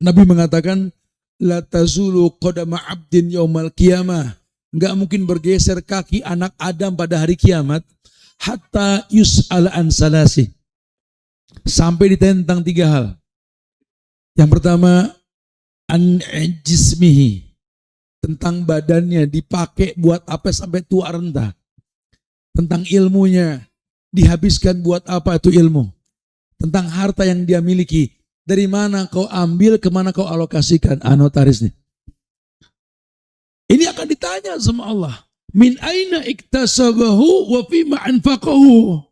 Nabi mengatakan, la tazulu qadama 'abdin yaumal qiyamah. Enggak mungkin bergeser kaki anak Adam pada hari kiamat, hatta yus'ala an salasi. Sampai ditentang 3 hal. Yang pertama, an jismihi. Tentang badannya dipakai buat apa sampai tua renta. Tentang ilmunya, dihabiskan buat apa itu ilmu. Tentang harta yang dia miliki, dari mana kau ambil, kemana kau alokasikan, notaris nih. Ini akan ditanya sama Allah. Min aina iktasabahu wa fima anfaqahu.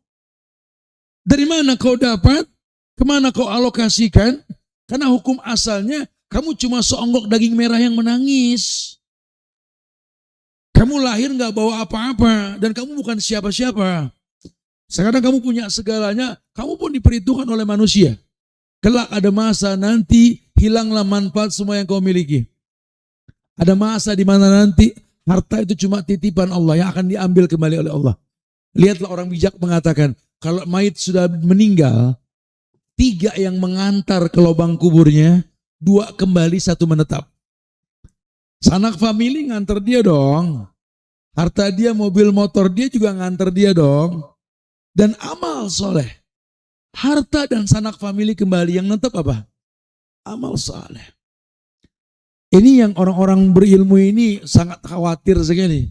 Dari mana kau dapat, kemana kau alokasikan, karena hukum asalnya, kamu cuma seonggok daging merah yang menangis. Kamu lahir gak bawa apa-apa dan kamu bukan siapa-siapa. Sekarang kamu punya segalanya, kamu pun diperhitungkan oleh manusia. Kelak ada masa nanti hilanglah manfaat semua yang kau miliki. Ada masa di mana nanti harta itu cuma titipan Allah yang akan diambil kembali oleh Allah. Lihatlah orang bijak mengatakan, kalau mayit sudah meninggal, 3 yang mengantar ke lubang kuburnya, 2 kembali, 1 menetap. Sanak famili nganter dia dong. Harta dia, mobil motor dia juga nganter dia dong. Dan amal soleh. Harta dan sanak famili kembali, yang netap apa? Amal soleh. Ini yang orang-orang berilmu ini sangat khawatir sekali.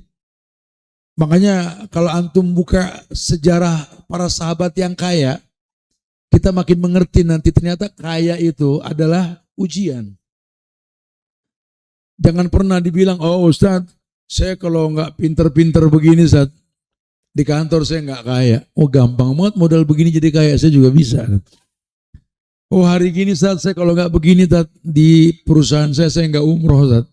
Makanya kalau antum buka sejarah para sahabat yang kaya, kita makin mengerti nanti ternyata kaya itu adalah ujian. Jangan pernah dibilang, oh Ustaz, saya kalau nggak pinter-pinter begini Ustaz, di kantor saya nggak kaya. Oh gampang banget modal begini jadi kaya, saya juga bisa. Oh hari gini Ustaz, saya kalau nggak begini Ustaz, di perusahaan saya nggak umroh Ustaz.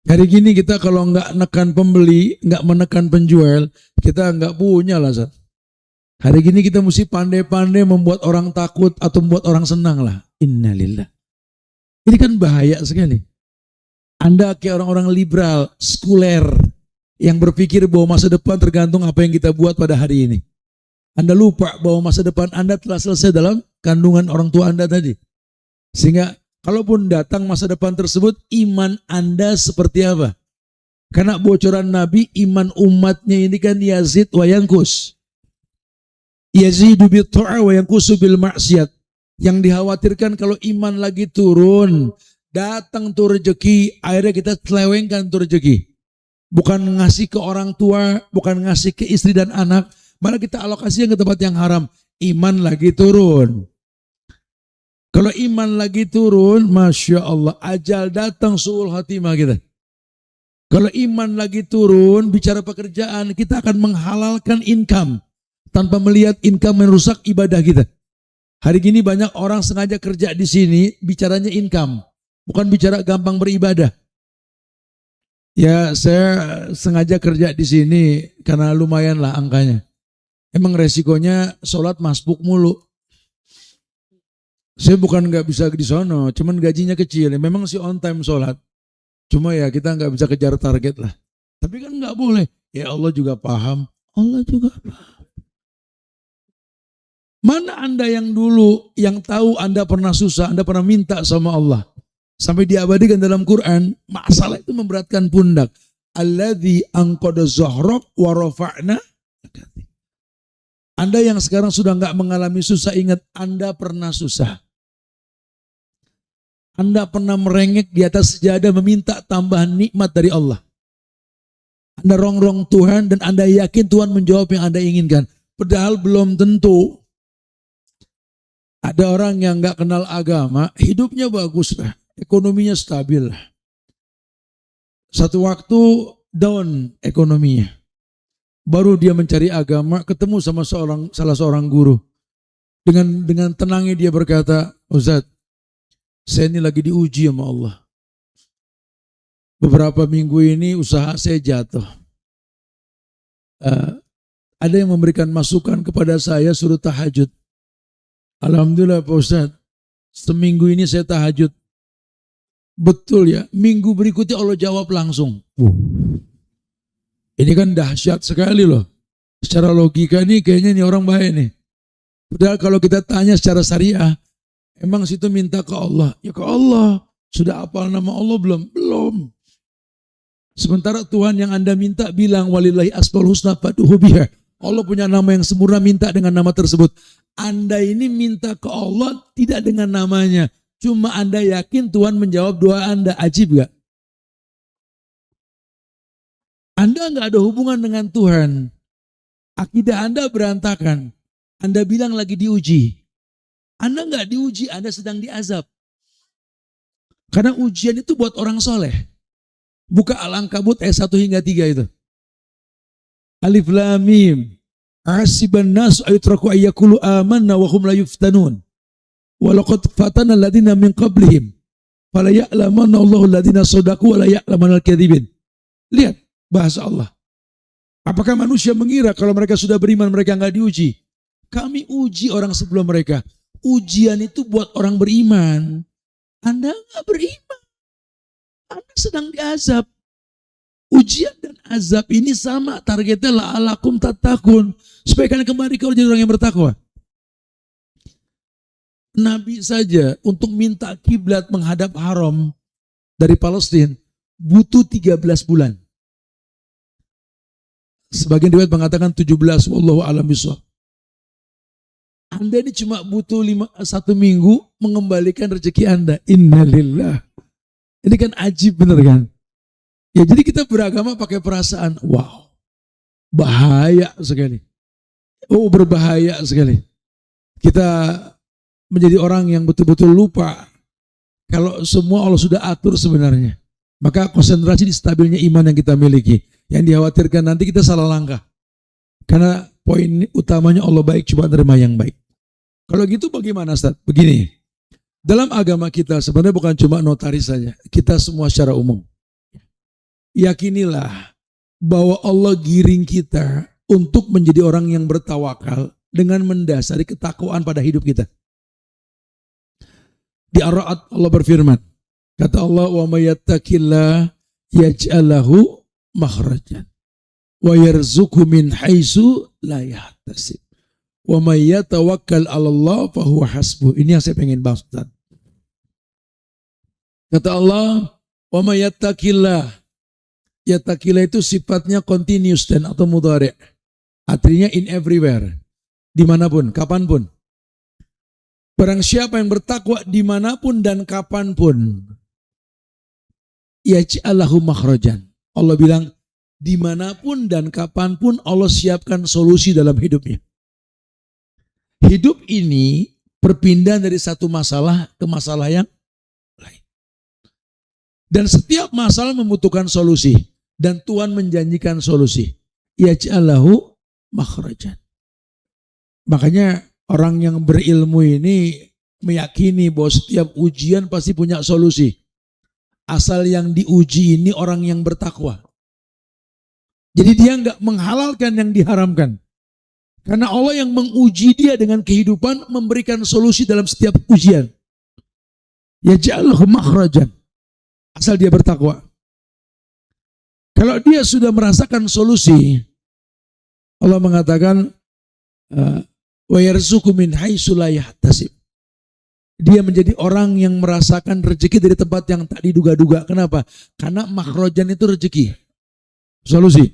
Hari gini kita kalau nggak nekan pembeli, nggak menekan penjual, kita nggak punya lah Ustaz. Hari gini kita mesti pandai-pandai membuat orang takut atau membuat orang senang lah. Innalillah. Ini kan bahaya sekali. Anda kayak orang-orang liberal, sekuler, yang berpikir bahwa masa depan tergantung apa yang kita buat pada hari ini. Anda lupa bahwa masa depan Anda telah selesai dalam kandungan orang tua Anda tadi. Sehingga kalaupun datang masa depan tersebut, iman Anda seperti apa? Karena bocoran Nabi, iman umatnya ini kan yazid wa yankus. Yazidu bil ta'a wa yankusu bil maksiat. Yang dikhawatirkan kalau iman lagi turun, datang tuh rezeki, akhirnya kita selewengkan tuh rezeki. Bukan ngasih ke orang tua, bukan ngasih ke istri dan anak, malah kita alokasikan ke tempat yang haram. Iman lagi turun. Kalau iman lagi turun, Masya Allah, ajal datang suul hatimah kita. Kalau iman lagi turun, bicara pekerjaan, kita akan menghalalkan income. Tanpa melihat income merusak ibadah kita. Hari gini banyak orang sengaja kerja di sini, bicaranya income. Bukan bicara gampang beribadah. Ya saya sengaja kerja di sini karena lumayan lah angkanya. Emang resikonya sholat masbuk mulu. Saya bukan nggak bisa di sono, cuman gajinya kecil. Memang sih on time sholat. Cuma ya kita nggak bisa kejar target lah. Tapi kan nggak boleh. Ya Allah juga paham. Allah juga paham. Mana Anda yang dulu, yang tahu Anda pernah susah, Anda pernah minta sama Allah. Sampai diabadikan dalam Quran, masalah itu memberatkan pundak. Alladzi anqadha zahrak wa rafa'na. Anda yang sekarang sudah enggak mengalami susah, ingat Anda pernah susah. Anda pernah merengek di atas sejadah meminta tambahan nikmat dari Allah. Anda rongrong Tuhan dan Anda yakin Tuhan menjawab yang Anda inginkan. Padahal belum tentu. Ada orang yang enggak kenal agama, hidupnya bagus lah. Ekonominya stabil. Satu waktu down ekonominya. Baru dia mencari agama, ketemu sama salah seorang guru. Dengan tenangnya dia berkata, Ustaz, saya ini lagi diuji sama Allah. Beberapa minggu ini usaha saya jatuh. Ada yang memberikan masukan kepada saya suruh tahajud. Alhamdulillah Pak Ustaz, seminggu ini saya tahajud. Betul ya, minggu berikutnya Allah jawab langsung. Ini kan dahsyat sekali loh. Secara logika nih kayaknya ini orang baik nih. Padahal kalau kita tanya secara syariah, emang situ minta ke Allah? Ya ke Allah. Sudah hafal nama Allah belum? Belum. Sementara Tuhan yang Anda minta bilang walillahi asmaul husna fad'uhu biha. Allah punya nama yang sempurna, minta dengan nama tersebut. Anda ini minta ke Allah tidak dengan namanya. Cuma Anda yakin Tuhan menjawab doa Anda. Ajib gak? Anda gak ada hubungan dengan Tuhan. Akidah Anda berantakan. Anda bilang lagi diuji. Anda gak diuji, Anda sedang diazab. Karena ujian itu buat orang soleh. Buka Al-Ankabut ayat 1 hingga 3 itu. Alif Lam Mim. Hasiban nas ayutraku ayyakulu amanna wa hum la yuftanun. Walaqad fatana alladziina min qablihim fala ya'lamanna Allahu alladziina shadaqu wa la ya'lamanal kadzibin. Lihat bahasa Allah. Apakah manusia mengira kalau mereka sudah beriman mereka enggak diuji? Kami uji orang sebelum mereka. Ujian itu buat orang beriman. Anda enggak beriman. Anda sedang diazab. Ujian dan azab ini sama, targetnya la'alakum tattaqun, supaya kalian kembali kau jadi orang yang bertakwa. Nabi saja untuk minta kiblat menghadap haram dari Palestina butuh 13 bulan. Sebagian riwayat mengatakan 17, wallahu a'lam bishawab. Anda ini cuma butuh 1 minggu mengembalikan rezeki Anda. Innalillah. Ini kan ajib bener kan? Ya jadi kita beragama pakai perasaan, wow, bahaya sekali. Oh berbahaya sekali. Kita menjadi orang yang betul-betul lupa kalau semua Allah sudah atur sebenarnya. Maka konsentrasi di stabilnya iman yang kita miliki. Yang dikhawatirkan nanti kita salah langkah. Karena poin utamanya Allah baik, coba terima yang baik. Kalau gitu bagaimana Ustaz? Begini, dalam agama kita sebenarnya bukan cuma notaris saja. Kita semua secara umum. Yakinilah bahwa Allah giring kita untuk menjadi orang yang bertawakal dengan mendasari ketakwaan pada hidup kita. Di Ar-Ra'd Allah berfirman, kata Allah, wa may yattaqillah yaj'al lahu makhrajan wa yarzuqhu min haitsu la yahtasib wa may yatawakkal 'ala Allah fa huwa hasbuh. Ini yang saya pengen bahas. Kata Allah, wa may yattaqillah. Yattaqillah itu sifatnya continuous dan atau mudhari'. Artinya in everywhere, dimanapun, kapanpun. Barang siapa yang bertakwa dimanapun dan kapanpun, yaj'al lahu makhrajan. Allah bilang, dimanapun dan kapanpun Allah siapkan solusi dalam hidupnya. Hidup ini perpindahan dari satu masalah ke masalah yang lain. Dan setiap masalah membutuhkan solusi. Dan Tuhan menjanjikan solusi. Yaj'al lahu makhrajan. Makanya orang yang berilmu ini meyakini bahwa setiap ujian pasti punya solusi. Asal yang diuji ini orang yang bertakwa. Jadi dia enggak menghalalkan yang diharamkan. Karena Allah yang menguji dia dengan kehidupan memberikan solusi dalam setiap ujian. Yaj'al lahu makhrajan. Asal dia bertakwa. Kalau dia sudah merasakan solusi, Allah mengatakan wa yarzuqhu min haitsu la yahtasib. Dia menjadi orang yang merasakan rezeki dari tempat yang tak diduga-duga. Kenapa? Karena makhrajan itu rezeki. Solusi.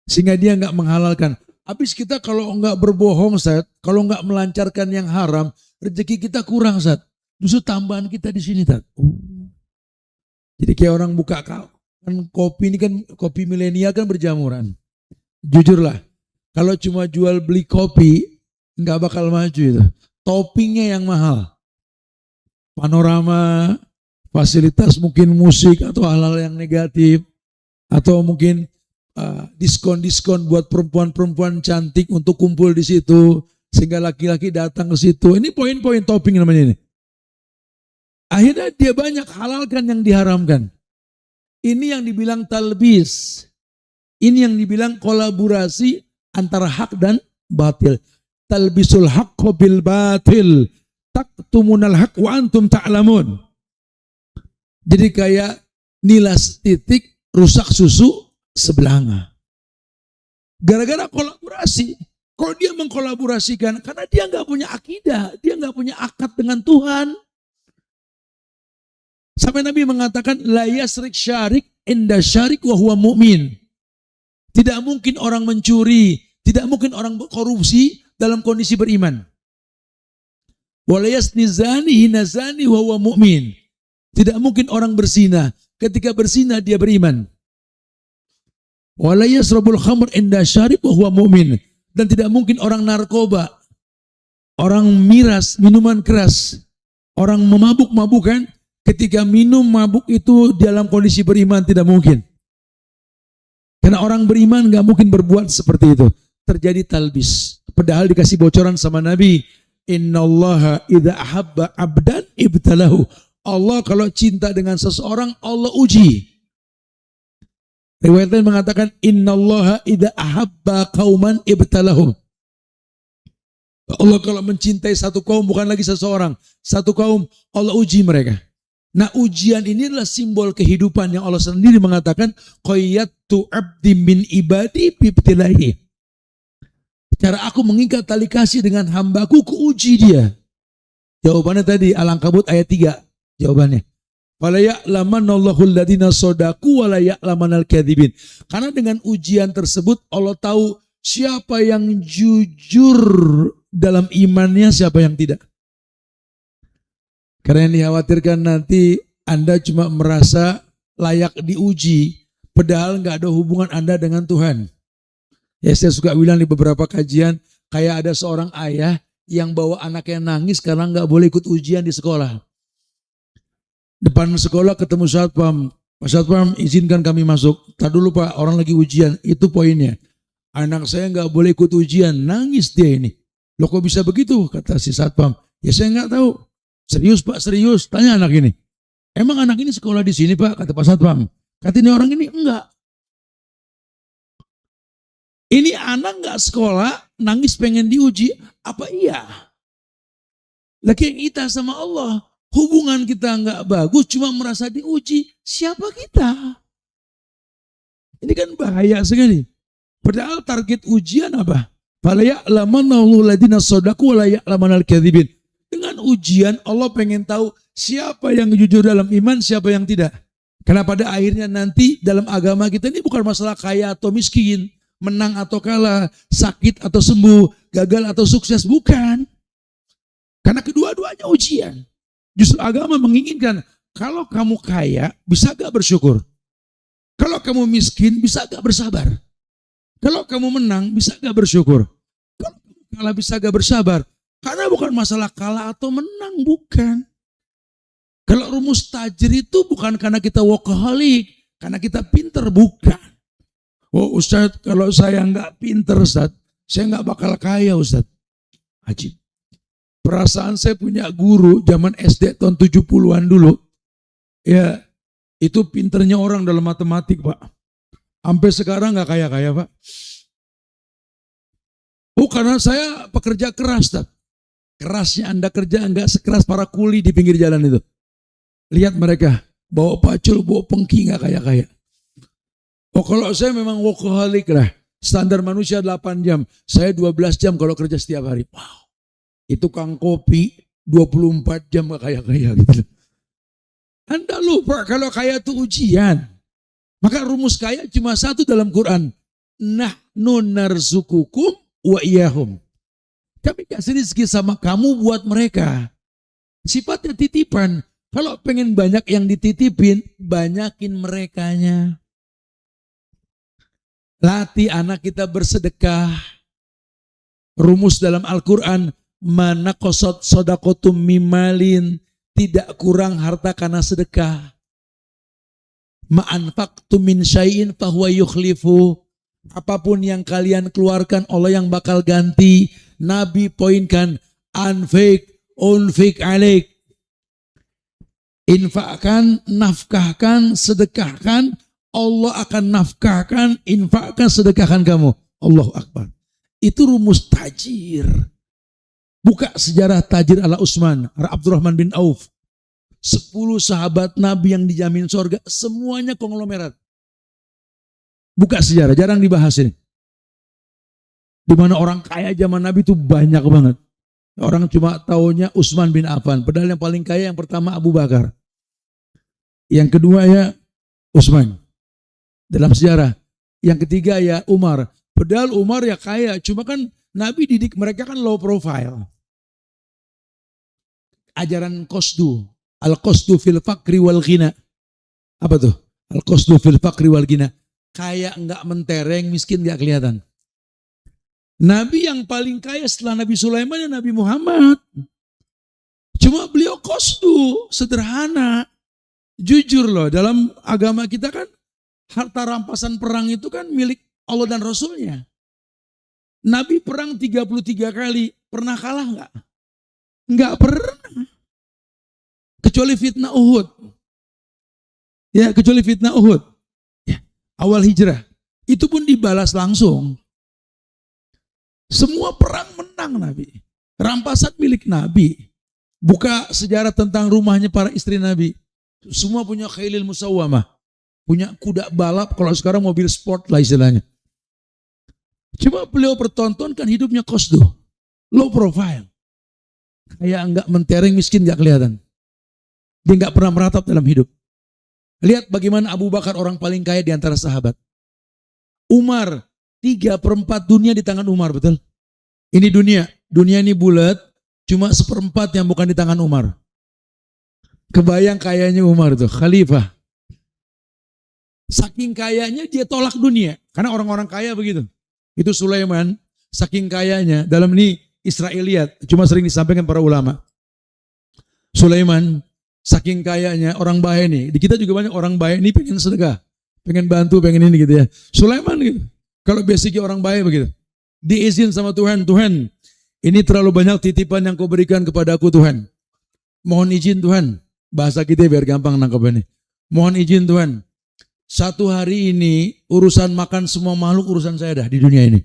Sehingga dia enggak menghalalkan. Habis kita kalau enggak berbohong, Ustaz, kalau enggak melancarkan yang haram, rezeki kita kurang, Ustaz. Justru tambahan kita di sini, Ustaz. Jadi kayak orang buka kan kopi ini kan kopi milenial kan berjamuran. Jujurlah, kalau cuma jual beli kopi nggak bakal maju itu. Toppingnya yang mahal, panorama, fasilitas mungkin musik atau hal-hal yang negatif, atau mungkin diskon-diskon buat perempuan-perempuan cantik untuk kumpul di situ sehingga laki-laki datang ke situ. Ini poin-poin topping namanya ini. Akhirnya dia banyak halalkan yang diharamkan. Ini yang dibilang talbis. Ini yang dibilang kolaborasi antara hak dan batil. Talbisul haqqo bil batil. Taktumunal haq wa antum ta'lamun. Jadi kayak nilas titik rusak susu sebelanga. Gara-gara kolaborasi. Kalau dia mengkolaborasikan, karena dia nggak punya akidah, dia nggak punya akad dengan Tuhan. Sampai Nabi mengatakan la yasrik syarik inda syarik wa huwa mu'min. Tidak mungkin orang mencuri, tidak mungkin orang korupsi dalam kondisi beriman. Wa la yasni zani hina zani wa huwa mu'min. Tidak mungkin orang berzina, ketika berzina dia beriman. Wa la yasrabul khamr inda syarib wa huwa mu'min. Dan tidak mungkin orang narkoba, orang miras, minuman keras, orang memabuk-mabukan, ketika minum mabuk itu dalam kondisi beriman tidak mungkin. Karena orang beriman gak mungkin berbuat seperti itu. Terjadi talbis. Padahal dikasih bocoran sama Nabi. Innallaha idza ahabba abdan ibtalahu. Allah kalau cinta dengan seseorang, Allah uji. Riwayat lain mengatakan innallaha idza ahabba qauman ibtalahu. Allah kalau mencintai satu kaum bukan lagi seseorang, satu kaum Allah uji mereka. Nah, ujian ini adalah simbol kehidupan yang Allah sendiri mengatakan qayyatu abdi min ibadi bibtilahi. Cara aku mengikat tali kasih dengan hambaku, kuuji dia. Jawabannya tadi Al-Ankabut ayat 3. Jawabannya. Wala ya'lamanallahu alladziina shadaqu wa la ya'lamanal kadzibin. Karena dengan ujian tersebut Allah tahu siapa yang jujur dalam imannya, siapa yang tidak. Karena yang dikhawatirkan nanti Anda cuma merasa layak diuji, padahal nggak ada hubungan Anda dengan Tuhan. Ya, saya suka bilang di beberapa kajian, kayak ada seorang ayah yang bawa anaknya nangis karena nggak boleh ikut ujian di sekolah. Depan sekolah ketemu satpam. Pak Satpam, izinkan kami masuk. Tak dulu Pak, orang lagi ujian. Itu poinnya. Anak saya nggak boleh ikut ujian. Nangis dia ini. Loh kok bisa begitu? Kata si Satpam. Ya saya nggak tahu. Serius Pak, serius. Tanya anak ini. Emang anak ini sekolah di sini Pak? Kata Pak Satpam. Kata ini orang ini, enggak. Ini anak nggak sekolah, nangis pengen diuji. Apa iya? Lagi kita sama Allah. Hubungan kita nggak bagus, cuma merasa diuji. Siapa kita? Ini kan bahaya sekali. Padahal target ujian apa? Fala ya'lamanallahu ladina shadaqu wa la ya'lamanal kadzibin. Dengan ujian Allah pengen tahu siapa yang jujur dalam iman, siapa yang tidak. Karena pada akhirnya nanti dalam agama kita ini bukan masalah kaya atau miskin, menang atau kalah, sakit atau sembuh, gagal atau sukses, bukan. Karena kedua-duanya ujian. Justru agama menginginkan, kalau kamu kaya, bisa gak bersyukur? Kalau kamu miskin, bisa gak bersabar? Kalau kamu menang, bisa gak bersyukur? Kalau kamu kalah, bisa gak bersabar? Karena bukan masalah kalah atau menang, bukan. Kalau rumus tajir itu bukan karena kita workaholic, karena kita pinter, bukan. Oh Ustaz, kalau saya gak pinter Ustaz, saya gak bakal kaya Ustaz. Ajib. Perasaan saya punya guru zaman SD tahun 70-an dulu. Ya, itu pinternya orang dalam matematik, Pak. Sampai sekarang gak kaya-kaya, Pak. Oh, karena saya pekerja keras, Pak. Kerasnya Anda kerja enggak sekeras para kuli di pinggir jalan itu. Lihat mereka, bawa pacul, bawa pengki, gak kaya-kaya. Oh, kalau saya memang workaholic lah. Standar manusia 8 jam. Saya 12 jam kalau kerja setiap hari. Wow. Itu kang kopi 24 jam gak kaya-kaya gitu. Anda lupa kalau kaya itu ujian. Maka rumus kaya cuma satu dalam Quran. Nahnu narzukukum wa iyahum. Kami kasih rezeki sama kamu buat mereka. Sifatnya titipan. Kalau pengen banyak yang dititipin, banyakin merekanya. Latih anak kita bersedekah. Rumus dalam Al-Quran. Mana kosot sodakotum mimalin, tidak kurang harta karena sedekah. Ma'anfaqtum min syai'in fahuwa yukhlifu. Apapun yang kalian keluarkan Allah yang bakal ganti. Nabi poinkan unfik alaik. Infakkan, nafkahkan, sedekahkan. Allah akan nafkahkan, infakkan, sedekahkan kamu. Allahu Akbar. Itu rumus tajir. Buka sejarah tajir ala Utsman, Abdurrahman bin Auf. 10 sahabat Nabi yang dijamin surga, semuanya konglomerat. Buka sejarah, jarang dibahas ini. Di mana orang kaya zaman Nabi itu banyak banget. Orang cuma taunya Utsman bin Affan. Padahal yang paling kaya yang pertama Abu Bakar. Yang kedua ya Utsman. Dalam sejarah. Yang ketiga ya Umar. Padahal Umar ya kaya, cuma kan Nabi didik mereka kan low profile. Ajaran qasdu. Al-qasdu fil fakri wal ghina. Apa tuh? Al-qasdu fil fakri wal ghina. Kaya enggak mentereng, miskin enggak kelihatan. Nabi yang paling kaya setelah Nabi Sulaiman dan Nabi Muhammad. Cuma beliau qasdu, sederhana. Jujur loh, dalam agama kita kan harta rampasan perang itu kan milik Allah dan Rasulnya. Nabi perang 33 kali, pernah kalah enggak? Enggak pernah. Kecuali fitnah Uhud. Ya, kecuali fitnah Uhud. Ya, awal hijrah. Itu pun dibalas langsung. Semua perang menang Nabi. Rampasan milik Nabi. Buka sejarah tentang rumahnya para istri Nabi. Semua punya khailil musawwamah. Punya kuda balap, kalau sekarang mobil sport lah istilahnya. Cuma beliau pertontonkan hidupnya qasdu, low profile. Kayak enggak mentereng, miskin enggak kelihatan. Dia enggak pernah meratap dalam hidup. Lihat bagaimana Abu Bakar orang paling kaya di antara sahabat. Umar, 3/4 dunia di tangan Umar, betul? Ini dunia ini bulat, cuma 1/4 yang bukan di tangan Umar. Kebayang kayanya Umar tuh, khalifah. Saking kayanya dia tolak dunia, karena orang-orang kaya begitu. Itu Sulaiman, saking kayanya, dalam ini Israiliyat, cuma sering disampaikan para ulama. Sulaiman, saking kayanya orang baik nih. Di kita juga banyak orang baik nih pengen sedekah, pengen bantu, pengen ini gitu ya. Sulaiman gitu. Kalau basicnya orang baik begitu. Diizin sama Tuhan, Tuhan, ini terlalu banyak titipan yang kau berikan kepada aku Tuhan. Mohon izin Tuhan. Bahasa kita biar gampang nangkep ini. Mohon izin Tuhan. Satu hari ini urusan makan semua makhluk urusan saya dah di dunia ini.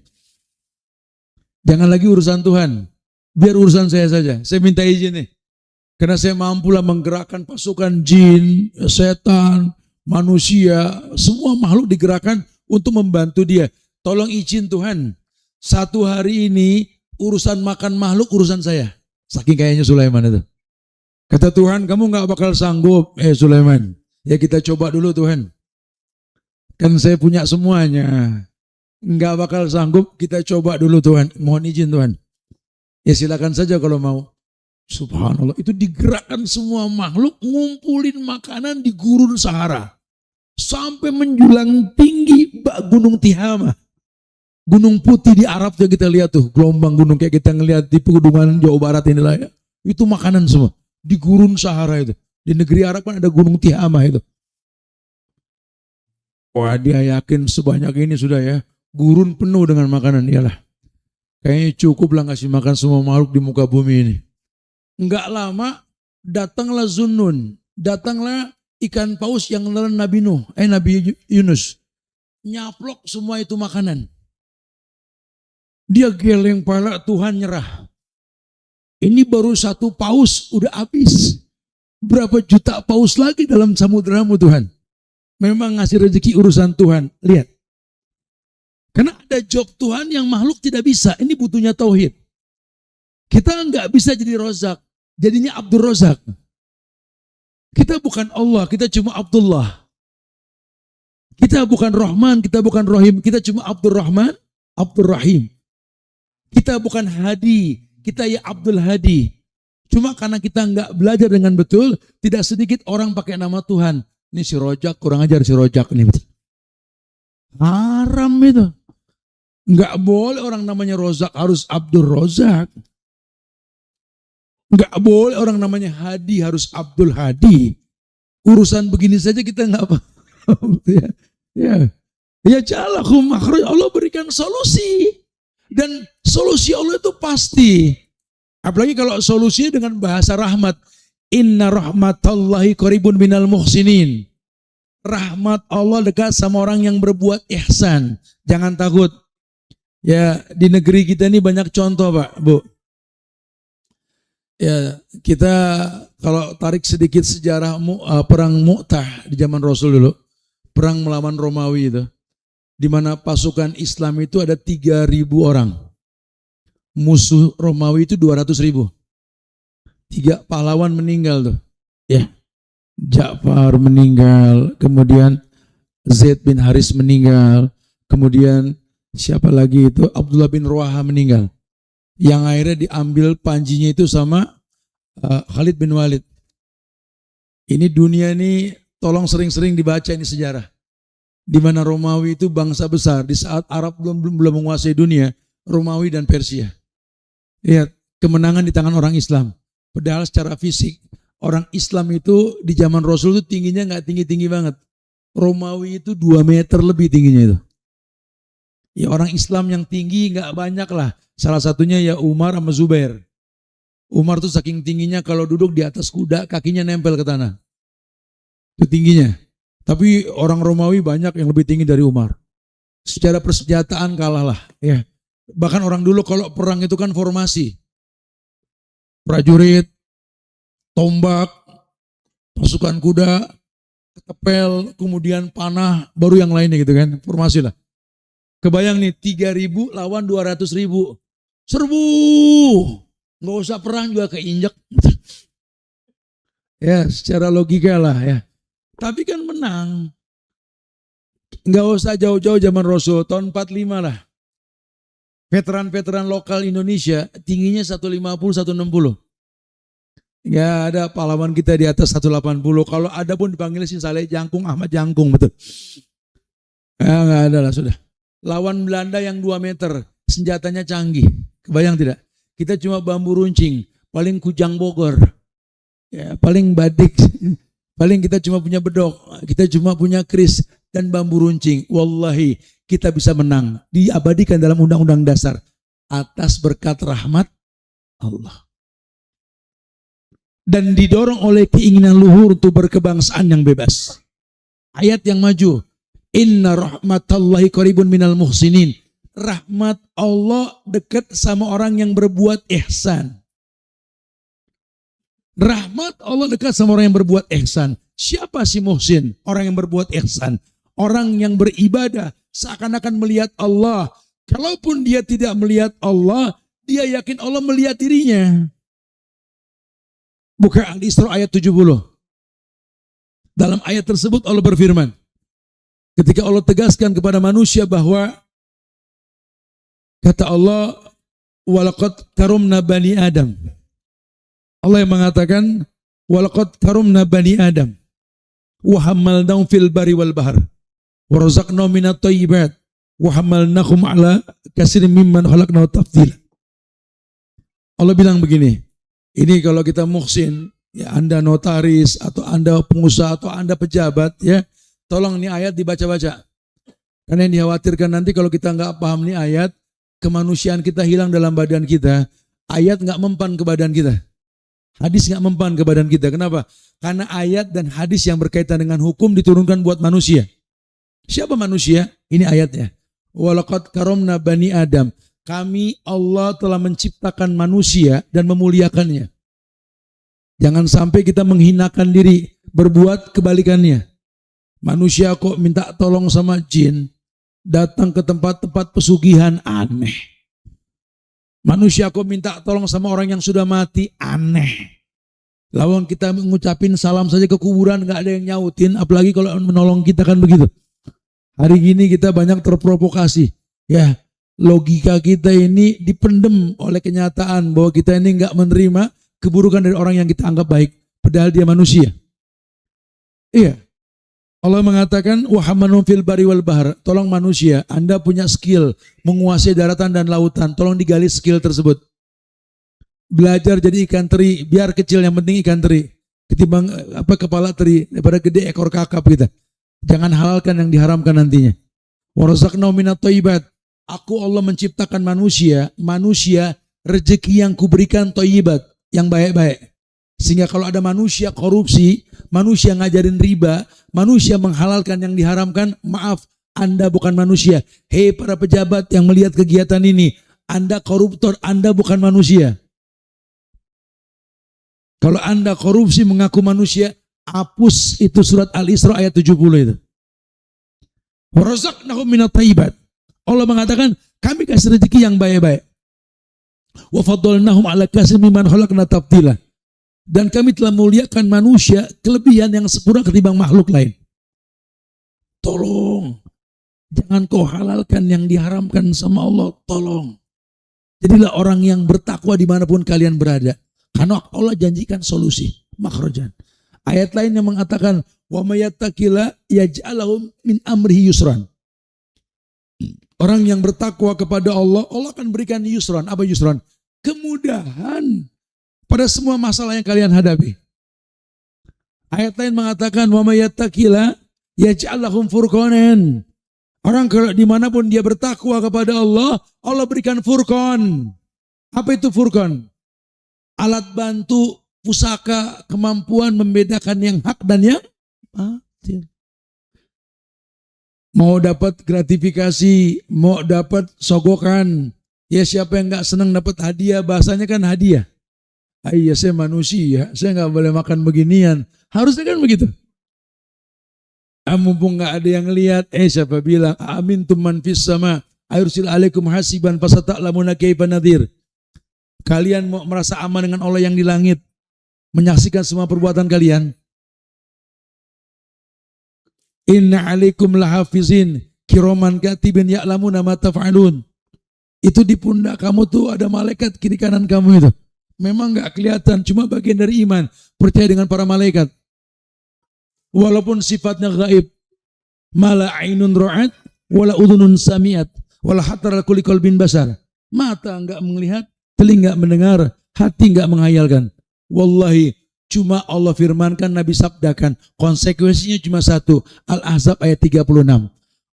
Jangan lagi urusan Tuhan. Biar urusan saya saja. Saya minta izin nih. Karena saya mampulah menggerakkan pasukan jin, setan, manusia, semua makhluk digerakkan untuk membantu dia. Tolong izin Tuhan. Satu hari ini urusan makan makhluk urusan saya. Saking kayaknya Sulaiman itu. Kata Tuhan, kamu gak bakal sanggup, Sulaiman. Ya kita coba dulu Tuhan. Kan saya punya semuanya. Gak bakal sanggup, kita coba dulu Tuhan. Mohon izin Tuhan. Ya silakan saja kalau mau. Subhanallah, itu digerakkan semua makhluk ngumpulin makanan di gurun Sahara. Sampai menjulang tinggi Gunung Tihama. Gunung Putih di Arab yang kita lihat tuh. Gelombang gunung kayak kita ngelihat di pegunungan Jawa Barat inilah ya. Itu makanan semua. Di gurun Sahara itu. Di negeri Arab kan ada Gunung Tihama itu. Wah dia yakin sebanyak ini sudah ya. Gurun penuh dengan makanan. Iyalah. Kayaknya cukup lah ngasih makan semua makhluk di muka bumi ini. Enggak lama datanglah Zunnun. Datanglah ikan paus yang menelan Nabi Nuh. Nabi Yunus. Nyaplok semua itu makanan. Dia geleng pala, Tuhan nyerah. Ini baru satu paus udah habis. Berapa juta paus lagi dalam samudramu Tuhan. Memang ngasih rezeki urusan Tuhan. Lihat. Karena ada job Tuhan yang makhluk tidak bisa. Ini butuhnya tauhid. Kita nggak bisa jadi Rozak. Jadinya Abdul Rozak. Kita bukan Allah, kita cuma Abdullah. Kita bukan Rahman, kita bukan Rahim. Kita cuma Abdul Rahman, Abdul Rahim. Kita bukan Hadi, kita ya Abdul Hadi. Cuma karena kita nggak belajar dengan betul, tidak sedikit orang pakai nama Tuhan. Ini si Rojak, kurang ajar si Rojak nih. Haram itu. Nggak boleh orang namanya Rozak, harus Abdul Rozak. Nggak boleh orang namanya Hadi, harus Abdul Hadi. Urusan begini saja kita nggak paham. Ya jalakum makhraj, Allah berikan solusi. Dan solusi Allah itu pasti. Apalagi kalau solusinya dengan bahasa rahmat. Inna rahmatallahi qaribun minal muhsinin. Rahmat Allah dekat sama orang yang berbuat ihsan. Jangan takut. Ya di negeri kita ini banyak contoh Pak, Bu. Ya kita kalau tarik sedikit sejarah perang Mu'tah di zaman Rasul dulu. Perang melawan Romawi itu. Di mana pasukan Islam itu ada 3.000 orang. Musuh Romawi itu 200.000. 3 pahlawan meninggal tuh. Ya. Ja'far meninggal, kemudian Zaid bin Haris meninggal, kemudian siapa lagi itu? Abdullah bin Ruaha meninggal. Yang akhirnya diambil panjinya itu sama Khalid bin Walid. Ini dunia ini tolong sering-sering dibaca ini sejarah. Di mana Romawi itu bangsa besar di saat Arab belum menguasai dunia, Romawi dan Persia. Lihat, kemenangan di tangan orang Islam. Padahal secara fisik orang Islam itu di zaman Rasul itu tingginya nggak tinggi-tinggi banget. Romawi itu 2 meter lebih tingginya itu. Ya orang Islam yang tinggi nggak banyak lah. Salah satunya ya Umar sama Zubair. Umar tuh saking tingginya kalau duduk di atas kuda kakinya nempel ke tanah. Itu tingginya. Tapi orang Romawi banyak yang lebih tinggi dari Umar. Secara persenjataan kalah lah. Ya. Bahkan orang dulu kalau perang itu kan formasi. Prajurit, tombak, pasukan kuda, ketepel, kemudian panah, baru yang lainnya gitu kan. Formasi lah. Kebayang nih 3.000 lawan 200.000. Serbu. Nggak usah perang juga keinjak. Ya secara logika lah ya. Tapi kan menang. Nggak usah jauh-jauh zaman Rasul, tahun 45 lah. Veteran-veteran lokal Indonesia tingginya 150, 160. Nggak ada pahlawan kita di atas 180. Kalau ada pun dipanggil si Saleh Jangkung, Ahmad Jangkung, betul. Ya nggak ada lah sudah. Lawan Belanda yang 2 meter, senjatanya canggih. Kebayang tidak? kita cuma bambu runcing, paling kujang Bogor, ya, paling badik, paling kita cuma punya bedok, kita cuma punya keris dan bambu runcing. Wallahi kita bisa menang, diabadikan dalam undang-undang dasar atas berkat rahmat Allah. Dan didorong oleh keinginan luhur untuk berkebangsaan yang bebas. Ayat yang maju, inna rahmatallahi qaribun minal muhsinin. Rahmat Allah dekat sama orang yang berbuat ihsan. Rahmat Allah dekat sama orang yang berbuat ihsan. Siapa si muhsin? Orang yang berbuat ihsan. Orang yang beribadah seakan-akan melihat Allah. Kalaupun dia tidak melihat Allah, dia yakin Allah melihat dirinya. Buka Al-Isra ayat 70. Dalam ayat tersebut Allah berfirman, ketika Allah tegaskan kepada manusia bahwa kata Allah, walaqad karumna bani Adam. Allah yang mengatakan, walaqad karumna bani Adam. Wa hamalnahum fil bari wal bahr. Wa razaqnahum minat thayyibat. Wa hamalnahum ala katsirin mimman khalaqna tafdila. Allah bilang begini, ini kalau kita muhsin, ya Anda notaris atau Anda pengusaha atau Anda pejabat, ya tolong nih ayat dibaca-baca. Karena yang dikhawatirkan nanti kalau kita nggak paham nih ayat, kemanusiaan kita hilang dalam badan kita, ayat nggak mempan ke badan kita, hadis nggak mempan ke badan kita. Kenapa? Karena ayat dan hadis yang berkaitan dengan hukum diturunkan buat manusia. Siapa manusia? Ini ayatnya. Walaqad karomna bani Adam. Kami Allah telah menciptakan manusia dan memuliakannya. Jangan sampai kita menghinakan diri, berbuat kebalikannya. Manusia kok minta tolong sama jin, datang ke tempat-tempat pesugihan, aneh. Manusia kok minta tolong sama orang yang sudah mati, aneh. Lawan kita mengucapin salam saja ke kuburan, gak ada yang nyautin, apalagi kalau menolong kita kan begitu. Hari gini kita banyak terprovokasi. Ya, logika kita ini dipendem oleh kenyataan bahwa kita ini gak menerima keburukan dari orang yang kita anggap baik, padahal dia manusia. Iya. Allah mengatakan wahamanum fil bari wal bahr. Tolong manusia, Anda punya skill menguasai daratan dan lautan, tolong digali skill tersebut. Belajar jadi ikan teri, biar kecil yang penting ikan teri. Ketimbang kepala teri daripada gede ekor kakap kita. Jangan halalkan yang diharamkan nantinya. Warazaqnahum minat thayyibat. Aku Allah menciptakan manusia rezeki yang kuberikan thayyibat, yang baik-baik. Sehingga kalau ada manusia korupsi, manusia ngajarin riba, manusia menghalalkan yang diharamkan, maaf, Anda bukan manusia. Hei para pejabat yang melihat kegiatan ini, Anda koruptor, Anda bukan manusia. Kalau Anda korupsi mengaku manusia, hapus itu surat Al-Isra ayat 70 itu. Warazaqnahum minat thayyibat. Allah mengatakan, kami kasih rezeki yang baik-baik. Wa faddalnahum ala katsirin mimman khalaqna tafdila. Dan kami telah muliakan manusia kelebihan yang sempurna ketimbang makhluk lain. Tolong, jangan kau halalkan yang diharamkan sama Allah, tolong. Jadilah orang yang bertakwa dimanapun kalian berada. Karena Allah janjikan solusi, makhrajan. Ayat lain yang mengatakan, wa may yattaqilla yaj'al lahu min amrihi yusran. Orang yang bertakwa kepada Allah, Allah akan berikan yusran. Apa yusran? Kemudahan pada semua masalah yang kalian hadapi. Ayat lain mengatakan, wa may yattaqilla yaj'al lahum furqanan. Orang kalau dimanapun dia bertakwa kepada Allah, Allah berikan furqan. Apa itu furqan? Alat bantu, pusaka, kemampuan membedakan yang hak dan yang batil. Mau dapat gratifikasi, mau dapat sogokan, ya siapa yang gak senang dapat hadiah, bahasanya kan hadiah. Iya saya manusia, saya gak boleh makan beginian. Harusnya kan begitu. Mumpung gak ada yang lihat, siapa bilang, amin tuman fis sama, ayursil alaikum hasiban fasata'lamuna kaifa nadhir. Kalian mau merasa aman dengan Allah yang di langit, menyaksikan semua perbuatan kalian. Inna alaikum lahafizin kiroman katibin ya'lamuna ma taf'alun. Itu di pundak kamu tuh ada malaikat kiri kanan kamu itu. Memang gak kelihatan, cuma bagian dari iman. Percaya dengan para malaikat. Walaupun sifatnya gaib. Mala ainun ra'at, wala udhunun sami'at, wala hatar kulli qalbin basar. Mata enggak melihat, telinga mendengar, hati nggak menghayalkan. Wallahi, cuma Allah firmankan, Nabi sabdakan, konsekuensinya cuma satu. Al-Ahzab ayat 36.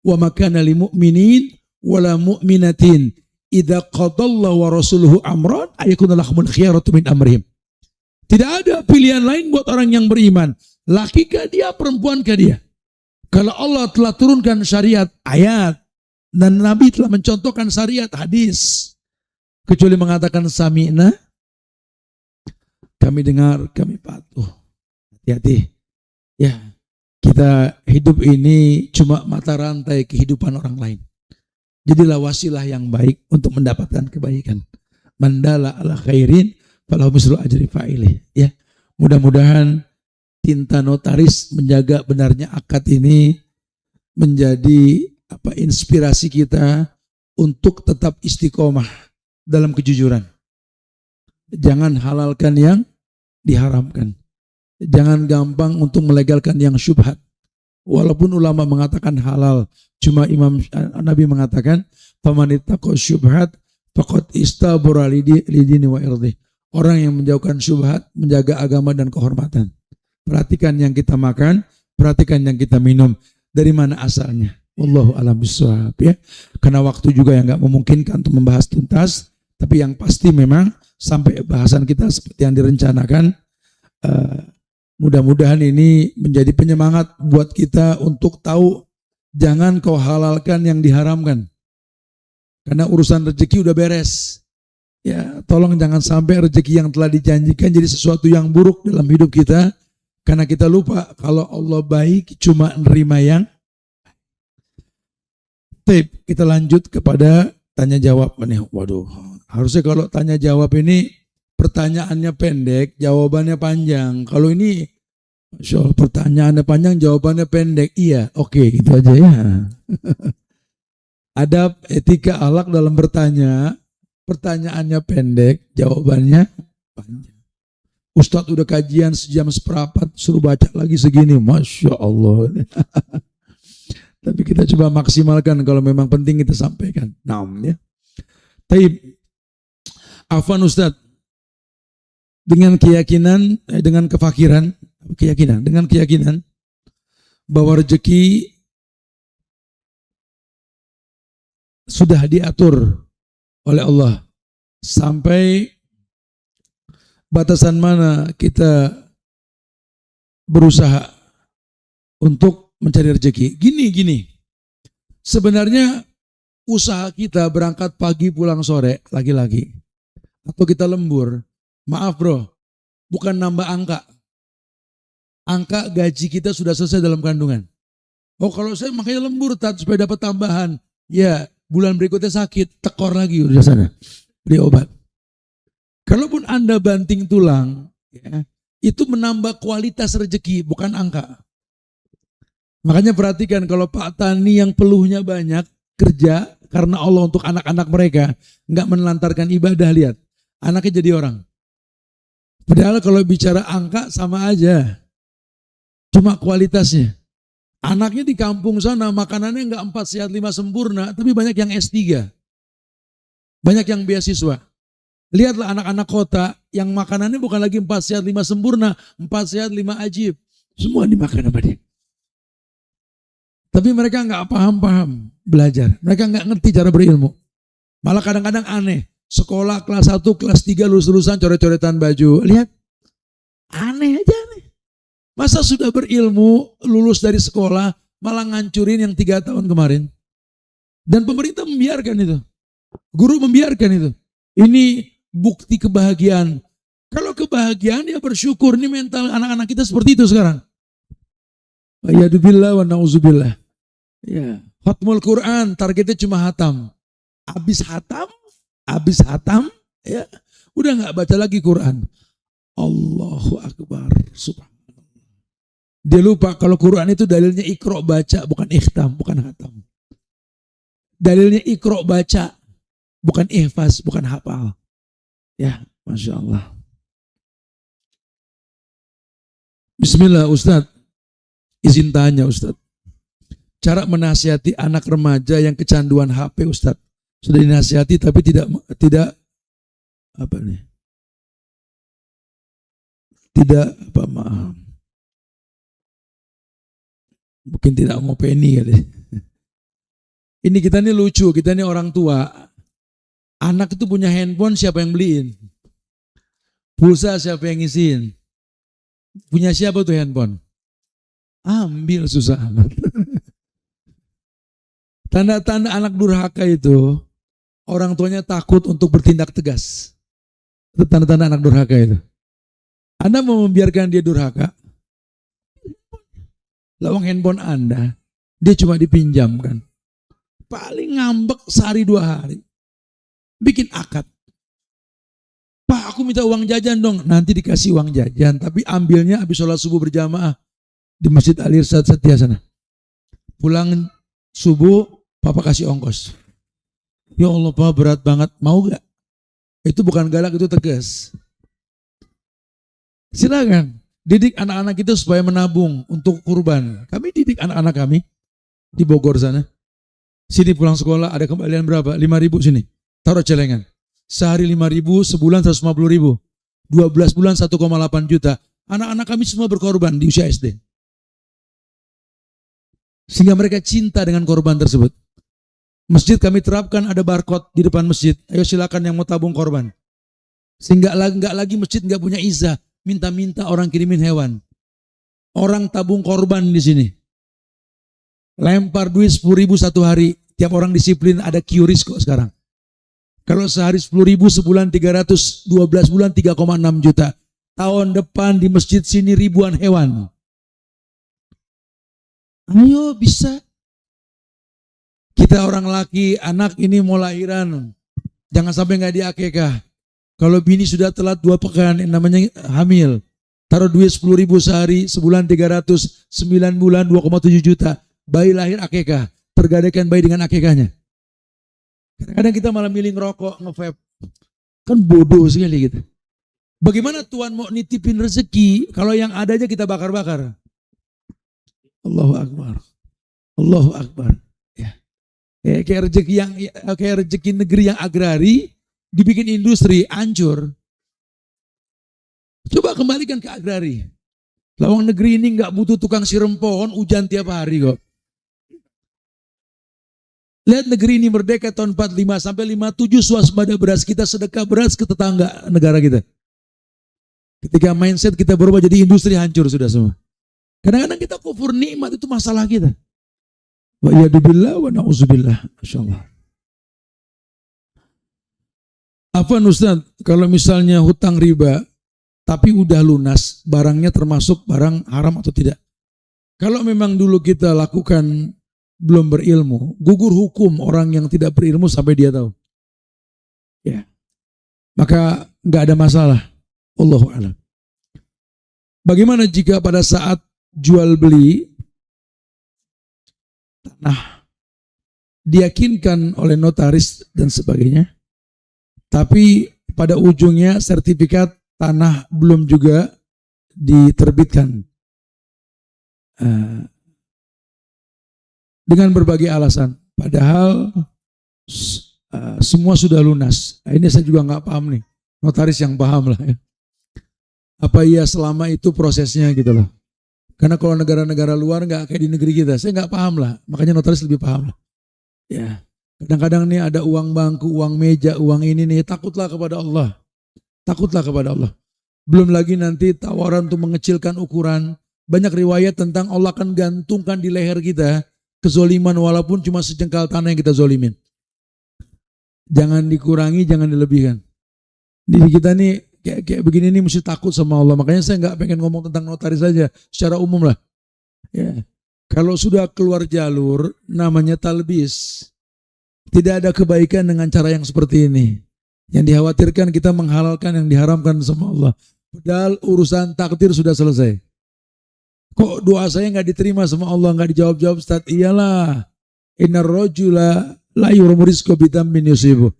Wa makana lil mu'minin wala mu'minatin idza qadallahu wa rasuluhu amran ayakuna lahumul khiyaratu min amrihim. Tidak ada pilihan lain buat orang yang beriman. Laki kah dia, perempuan kah dia. Kalau Allah telah turunkan syariat, ayat, dan Nabi telah mencontohkan syariat, hadis, kecuali mengatakan sami'na, kami dengar, kami patuh. Hati-hati. Ya, kita hidup ini cuma mata rantai kehidupan orang lain. Jadilah wasilah yang baik untuk mendapatkan kebaikan. Mandala ala khairin falahu mislu ajri fa'ilih. Ya, mudah-mudahan tinta notaris menjaga benarnya akad ini menjadi inspirasi kita untuk tetap istiqomah dalam kejujuran. Jangan halalkan yang diharamkan. Jangan gampang untuk melegalkan yang syubhat. Walaupun ulama mengatakan halal, cuma Nabi mengatakan faman ittaqa syubhat faqad istabara lidini wa irdih. Orang yang menjauhkan syubhat menjaga agama dan kehormatan. Perhatikan yang kita makan, perhatikan yang kita minum, dari mana asalnya. Wallahu a'lam bishawab, ya. Karena waktu juga yang enggak memungkinkan untuk membahas tuntas, tapi yang pasti memang sampai bahasan kita seperti yang direncanakan, mudah-mudahan ini menjadi penyemangat buat kita untuk tahu jangan kau halalkan yang diharamkan. Karena urusan rezeki udah beres. Ya, tolong jangan sampai rezeki yang telah dijanjikan jadi sesuatu yang buruk dalam hidup kita. Karena kita lupa kalau Allah baik cuma nerima yang baik. Kita lanjut kepada tanya jawab nih. Waduh, harusnya kalau tanya jawab ini pertanyaannya pendek, jawabannya panjang. Kalau ini Masya Allah, pertanyaannya panjang, jawabannya pendek. Iya, oke, gitu aja ya. Adab, etika, akhlak dalam bertanya, pertanyaannya pendek, jawabannya panjang. Ustadz udah kajian sejam seperempat, suruh baca lagi segini, Masya Allah. Tapi kita coba maksimalkan kalau memang penting kita sampaikan. Ya. Taib, afwan Ustadz, dengan keyakinan, dengan kefakiran, dengan keyakinan bahwa rezeki sudah diatur oleh Allah sampai batasan mana kita berusaha untuk mencari rezeki. Gini. Sebenarnya usaha kita berangkat pagi pulang sore lagi-lagi. Atau kita lembur. Maaf bro, bukan nambah angka. Angka gaji kita sudah selesai dalam kandungan. Oh kalau saya makanya lembur supaya dapat tambahan. Ya bulan berikutnya sakit, tekor lagi udah sana. Beli obat. Kalaupun Anda banting tulang, ya, itu menambah kualitas rezeki, bukan angka. Makanya perhatikan kalau Pak Tani yang peluhnya banyak, kerja karena Allah untuk anak-anak mereka, nggak menelantarkan ibadah, lihat. Anaknya jadi orang. Padahal kalau bicara angka sama aja, cuma kualitasnya. Anaknya di kampung sana, makanannya nggak 4 sehat 5 sempurna, tapi banyak yang S3. Banyak yang beasiswa. Lihatlah anak-anak kota yang makanannya bukan lagi 4 sehat 5 sempurna, 4 sehat 5 ajib. Semua dimakan sama dia. Tapi mereka nggak paham-paham belajar. Mereka nggak ngerti cara berilmu. Malah kadang-kadang aneh. Sekolah kelas 1, kelas 3 lulus-lulusan coret-coretan baju. Lihat, aneh aja aneh. Masa sudah berilmu, lulus dari sekolah, malah ngancurin yang 3 tahun kemarin. Dan pemerintah membiarkan itu. Guru membiarkan itu. Ini bukti kebahagiaan. Kalau kebahagiaan ya bersyukur. Ini mental anak-anak kita seperti itu sekarang. Wayadubillah wa na'udzubillah. Ya, khatmul Quran targetnya cuma hatam. Habis hatam, ya udah nggak baca lagi Quran. Allahu Akbar, subhanallah. Dia lupa kalau Quran itu dalilnya ikro baca, bukan ikhtam, bukan hatam. Dalilnya ikro baca, bukan ihfaz, bukan hafal. Ya, Masya Allah. Bismillah Ustadz. Izin tanya Ustadz. Cara menasihati anak remaja yang kecanduan HP Ustadz. Sudah dinasihati tapi tidak apa nih? Tidak apa maaf. Mungkin tidak ngopeni kali. Ini kita nih lucu, kita nih orang tua. Anak itu punya handphone, siapa yang beliin? Pulsa siapa yang ngisiin? Punya siapa tuh handphone? Ambil, susah amat. Tanda-tanda anak durhaka itu, orang tuanya takut untuk bertindak tegas. Itu tanda-tanda anak durhaka itu. Anda mau membiarkan dia durhaka? Lawang handphone Anda, dia cuma dipinjamkan. Paling ngambek sehari 2 hari. Bikin akad. Pak, aku minta uang jajan dong. Nanti dikasih uang jajan, tapi ambilnya habis sholat subuh berjamaah di Masjid Al-Irsyad Setia sana. Pulang subuh, Papa kasih ongkos. Ya Allah Pak, berat banget. Mau gak? Itu bukan galak, itu tegas. Silakan. Didik anak-anak kita supaya menabung untuk kurban. Kami didik anak-anak kami di Bogor sana. Sini pulang sekolah ada kembalian berapa? 5.000 sini. Taruh celengan. Sehari 5.000, sebulan 150.000. 12 bulan 1,8 juta. Anak-anak kami semua berkorban di usia SD. Sehingga mereka cinta dengan korban tersebut. Masjid kami terapkan ada barcode di depan masjid. Ayo silakan yang mau tabung korban. Sehingga enggak lagi masjid enggak punya izah. Minta-minta orang kirimin hewan. Orang tabung korban di sini. Lempar duit 10.000 satu hari. Tiap orang disiplin, ada QRIS kok sekarang. Kalau sehari 10.000, sebulan 300, 12 bulan 3,6 juta. Tahun depan di masjid sini ribuan hewan. Ayo bisa. Kita orang laki, anak ini mau lahiran. Jangan sampai nggak diakekah. Kalau bini sudah telat 2 pekan, yang namanya hamil. Taruh duit 10.000 sehari, sebulan 300, 9 bulan 2,7 juta. Bayi lahir akekah, tergadaikan bayi dengan akekahnya. Kadang-kadang kita malah milih ngerokok, nge-vape. Kan bodoh sekali gitu. Bagaimana Tuhan mau nitipin rezeki kalau yang ada aja kita bakar-bakar? Allahu Akbar. Allahu Akbar. Ya. Kayak rezeki negeri yang agrari dibikin industri hancur. Coba kembalikan ke agrari. Lawang negeri ini nggak butuh tukang siram pohon, hujan tiap hari kok. Lihat negeri ini merdeka tahun 45 sampai 57 swasembada beras, kita sedekah beras ke tetangga negara kita. Ketika mindset kita berubah jadi industri, hancur sudah semua. Kadang-kadang kita kufur nikmat, itu masalah kita. Wa yadubillah wa na'udzubillah. Masyaallah. Apa Ustaz, kalau misalnya hutang riba tapi udah lunas, barangnya termasuk barang haram atau tidak? Kalau memang dulu kita lakukan belum berilmu, gugur hukum orang yang tidak berilmu sampai dia tahu. Ya. Maka nggak ada masalah. Allahu a'lam. Bagaimana jika pada saat jual beli tanah diyakinkan oleh notaris dan sebagainya, tapi pada ujungnya sertifikat tanah belum juga diterbitkan dengan berbagai alasan, padahal semua sudah lunas. Nah, ini saya juga nggak paham nih, notaris yang paham lah ya. Apa iya selama itu prosesnya gitu loh. Karena kalau negara-negara luar nggak kayak di negeri kita, saya nggak paham lah. Makanya notaris lebih paham lah. Ya, kadang-kadang nih ada uang bangku, uang meja, uang ini nih, takutlah kepada Allah. Takutlah kepada Allah. Belum lagi nanti tawaran untuk mengecilkan ukuran. Banyak riwayat tentang Allah akan gantungkan di leher kita kezoliman walaupun cuma sejengkal tanah yang kita zolimin. Jangan dikurangi, jangan dilebihkan. Diri kita nih kayak begini nih mesti takut sama Allah. Makanya saya nggak pengen ngomong tentang notaris saja, secara umum lah. Ya. Kalau sudah keluar jalur, namanya talbis. Tidak ada kebaikan dengan cara yang seperti ini. Yang dikhawatirkan kita menghalalkan yang diharamkan sama Allah. Padahal urusan takdir sudah selesai. Kok doa saya nggak diterima sama Allah, nggak dijawab-jawab Ustaz? Iyalah. Innar rajula la yurmu rizqo bidammin yusibu.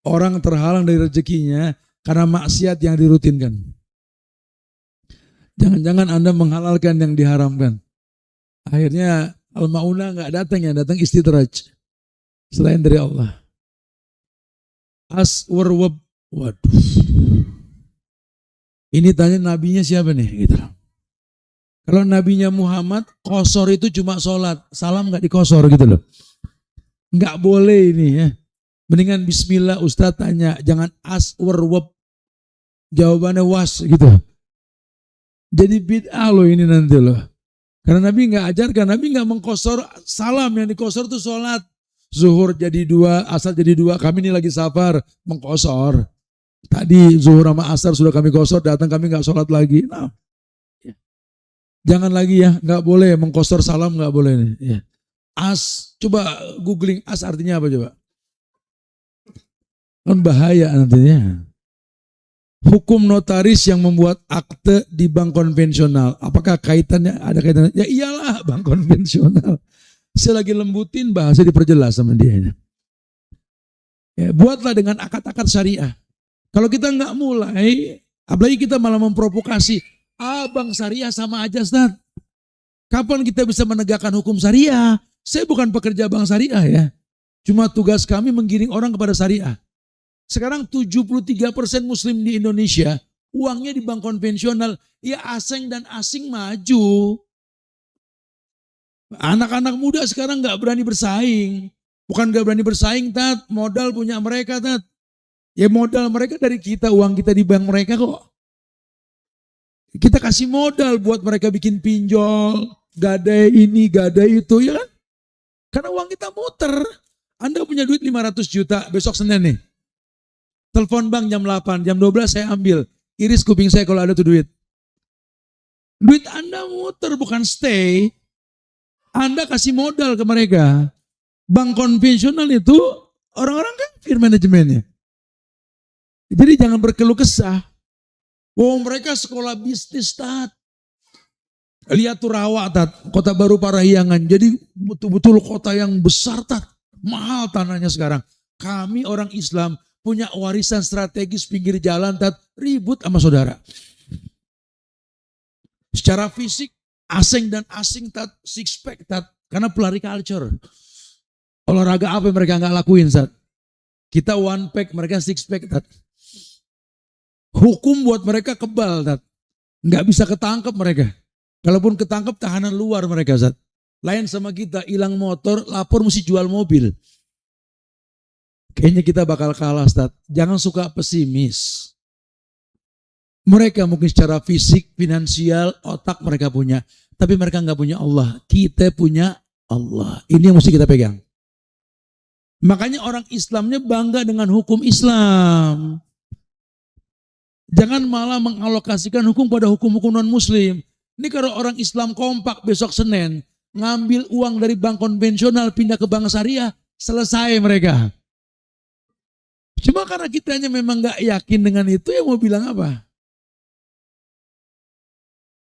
Orang terhalang dari rezekinya karena maksiat yang dirutinkan. Jangan-jangan Anda menghalalkan yang diharamkan. Akhirnya al-mauna nggak datang, yang datang istidraj. Selain dari Allah. Waduh. Ini tanya nabinya siapa nih? Gitu. Kalau nabinya Muhammad, qasar itu cuma sholat. Salam nggak dikosor gitu loh. Nggak boleh ini ya. Mendingan bismillah Ustaz tanya. Jangan aswarwab. Jawabannya was gitu. Jadi bid'ah loh ini nanti loh. Karena Nabi nggak ajarkan. Nabi nggak mengkosor salam. Yang dikosor itu sholat. Zuhur jadi 2, asar jadi 2. Kami ini lagi safar. Mengkosor. Tadi zuhur sama asar sudah kami kosor. Datang kami nggak sholat lagi. Nah. Jangan lagi ya, nggak boleh mengkosor salam, nggak boleh nih. Ya. As, coba googling as artinya apa coba? Kan bahaya nantinya. Hukum notaris yang membuat akte di bank konvensional, apakah kaitannya? Ada kaitannya? Ya iyalah, bank konvensional. Saya lagi lembutin bahasa diperjelas sama dia. Ya, buatlah dengan akad-akad syariah. Kalau kita nggak mulai, apalagi kita malah memprovokasi. Bank syariah sama aja, Ustaz. Kapan kita bisa menegakkan hukum syariah? Saya bukan pekerja bank syariah ya. Cuma tugas kami menggiring orang kepada syariah. Sekarang 73% muslim di Indonesia, uangnya di bank konvensional. Ya asing dan asing maju. Anak-anak muda sekarang gak berani bersaing. Bukan gak berani bersaing, Tat. Modal punya mereka, Tat. Ya modal mereka dari kita, uang kita di bank mereka kok. Kita kasih modal buat mereka bikin pinjol, gadai ini, gadai itu, ya kan? Karena uang kita muter. Anda punya duit 500 juta, besok Senin nih. Telepon bank jam 8, jam 12 saya ambil. Iris kuping saya kalau ada tuh duit. Duit Anda muter, bukan stay. Anda kasih modal ke mereka. Bank konvensional itu orang-orang kafir manajemennya. Jadi jangan berkeluh kesah. Mereka sekolah bisnis, Tat. Lihat tuh Rawa, Tat. Kota Baru Parahyangan. Jadi betul-betul kota yang besar, Tat. Mahal tanahnya sekarang. Kami orang Islam punya warisan strategis pinggir jalan, Tat. Ribut sama saudara. Secara fisik, asing dan asing, Tat. Six pack, Tat. Karena pelari culture. Olahraga apa yang mereka nggak lakuin, Tat? Kita one pack, mereka six pack, Tat. Hukum buat mereka kebal, Tat. Nggak bisa ketangkep mereka. Kalaupun ketangkep tahanan luar mereka, Tat. Lain sama kita, hilang motor, lapor mesti jual mobil. Kayaknya kita bakal kalah, Tat. Jangan suka pesimis. Mereka mungkin secara fisik, finansial, otak mereka punya. Tapi mereka nggak punya Allah. Kita punya Allah. Ini yang mesti kita pegang. Makanya orang Islamnya bangga dengan hukum Islam. Jangan malah mengalokasikan hukum pada hukum-hukum non-muslim. Ini kalau orang Islam kompak besok Senin, ngambil uang dari bank konvensional, pindah ke bank syariah, selesai mereka. Cuma karena kitanya memang gak yakin dengan itu, ya mau bilang apa?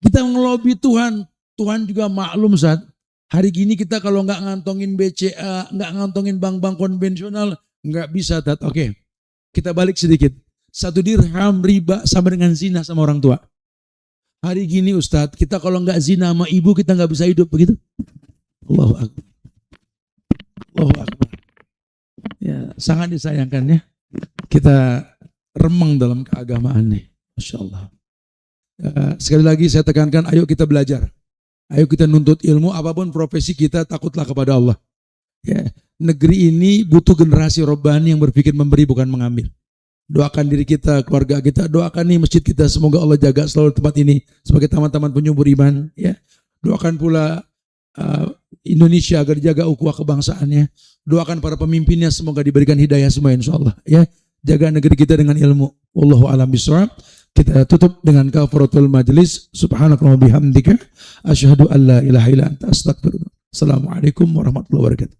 Kita ngelobi Tuhan, Tuhan juga maklum, Ustaz. Hari gini kita kalau gak ngantongin BCA, gak ngantongin bank-bank konvensional, gak bisa, Tat. Oke, kita balik sedikit. 1 dirham riba sama dengan zina sama orang tua. Hari gini Ustadz, kita kalau nggak zina sama ibu kita nggak bisa hidup, begitu? Allahu Akbar. Allahu Akbar. Ya, sangat disayangkan ya. Kita remeng dalam keagamaan nih. Masya Allah. Sekali lagi saya tekankan, ayo kita belajar. Ayo kita nuntut ilmu, apapun profesi kita, takutlah kepada Allah. Ya, negeri ini butuh generasi robbani yang berpikir memberi bukan mengambil. Doakan diri kita, keluarga kita, doakan nih masjid kita, semoga Allah jaga selalu tempat ini sebagai taman-taman penyubur iman. Ya, doakan pula Indonesia agar dijaga ukhuwah kebangsaannya. Doakan para pemimpinnya semoga diberikan hidayah semua insyaallah. Ya, jaga negeri kita dengan ilmu. Wallahu a'lam bishawab. Kita tutup dengan kafaratul majlis. Subhanakallahumma bihamdika asyhadu an la ilaha illa anta astaghfiruka. Assalamualaikum warahmatullahi wabarakatuh.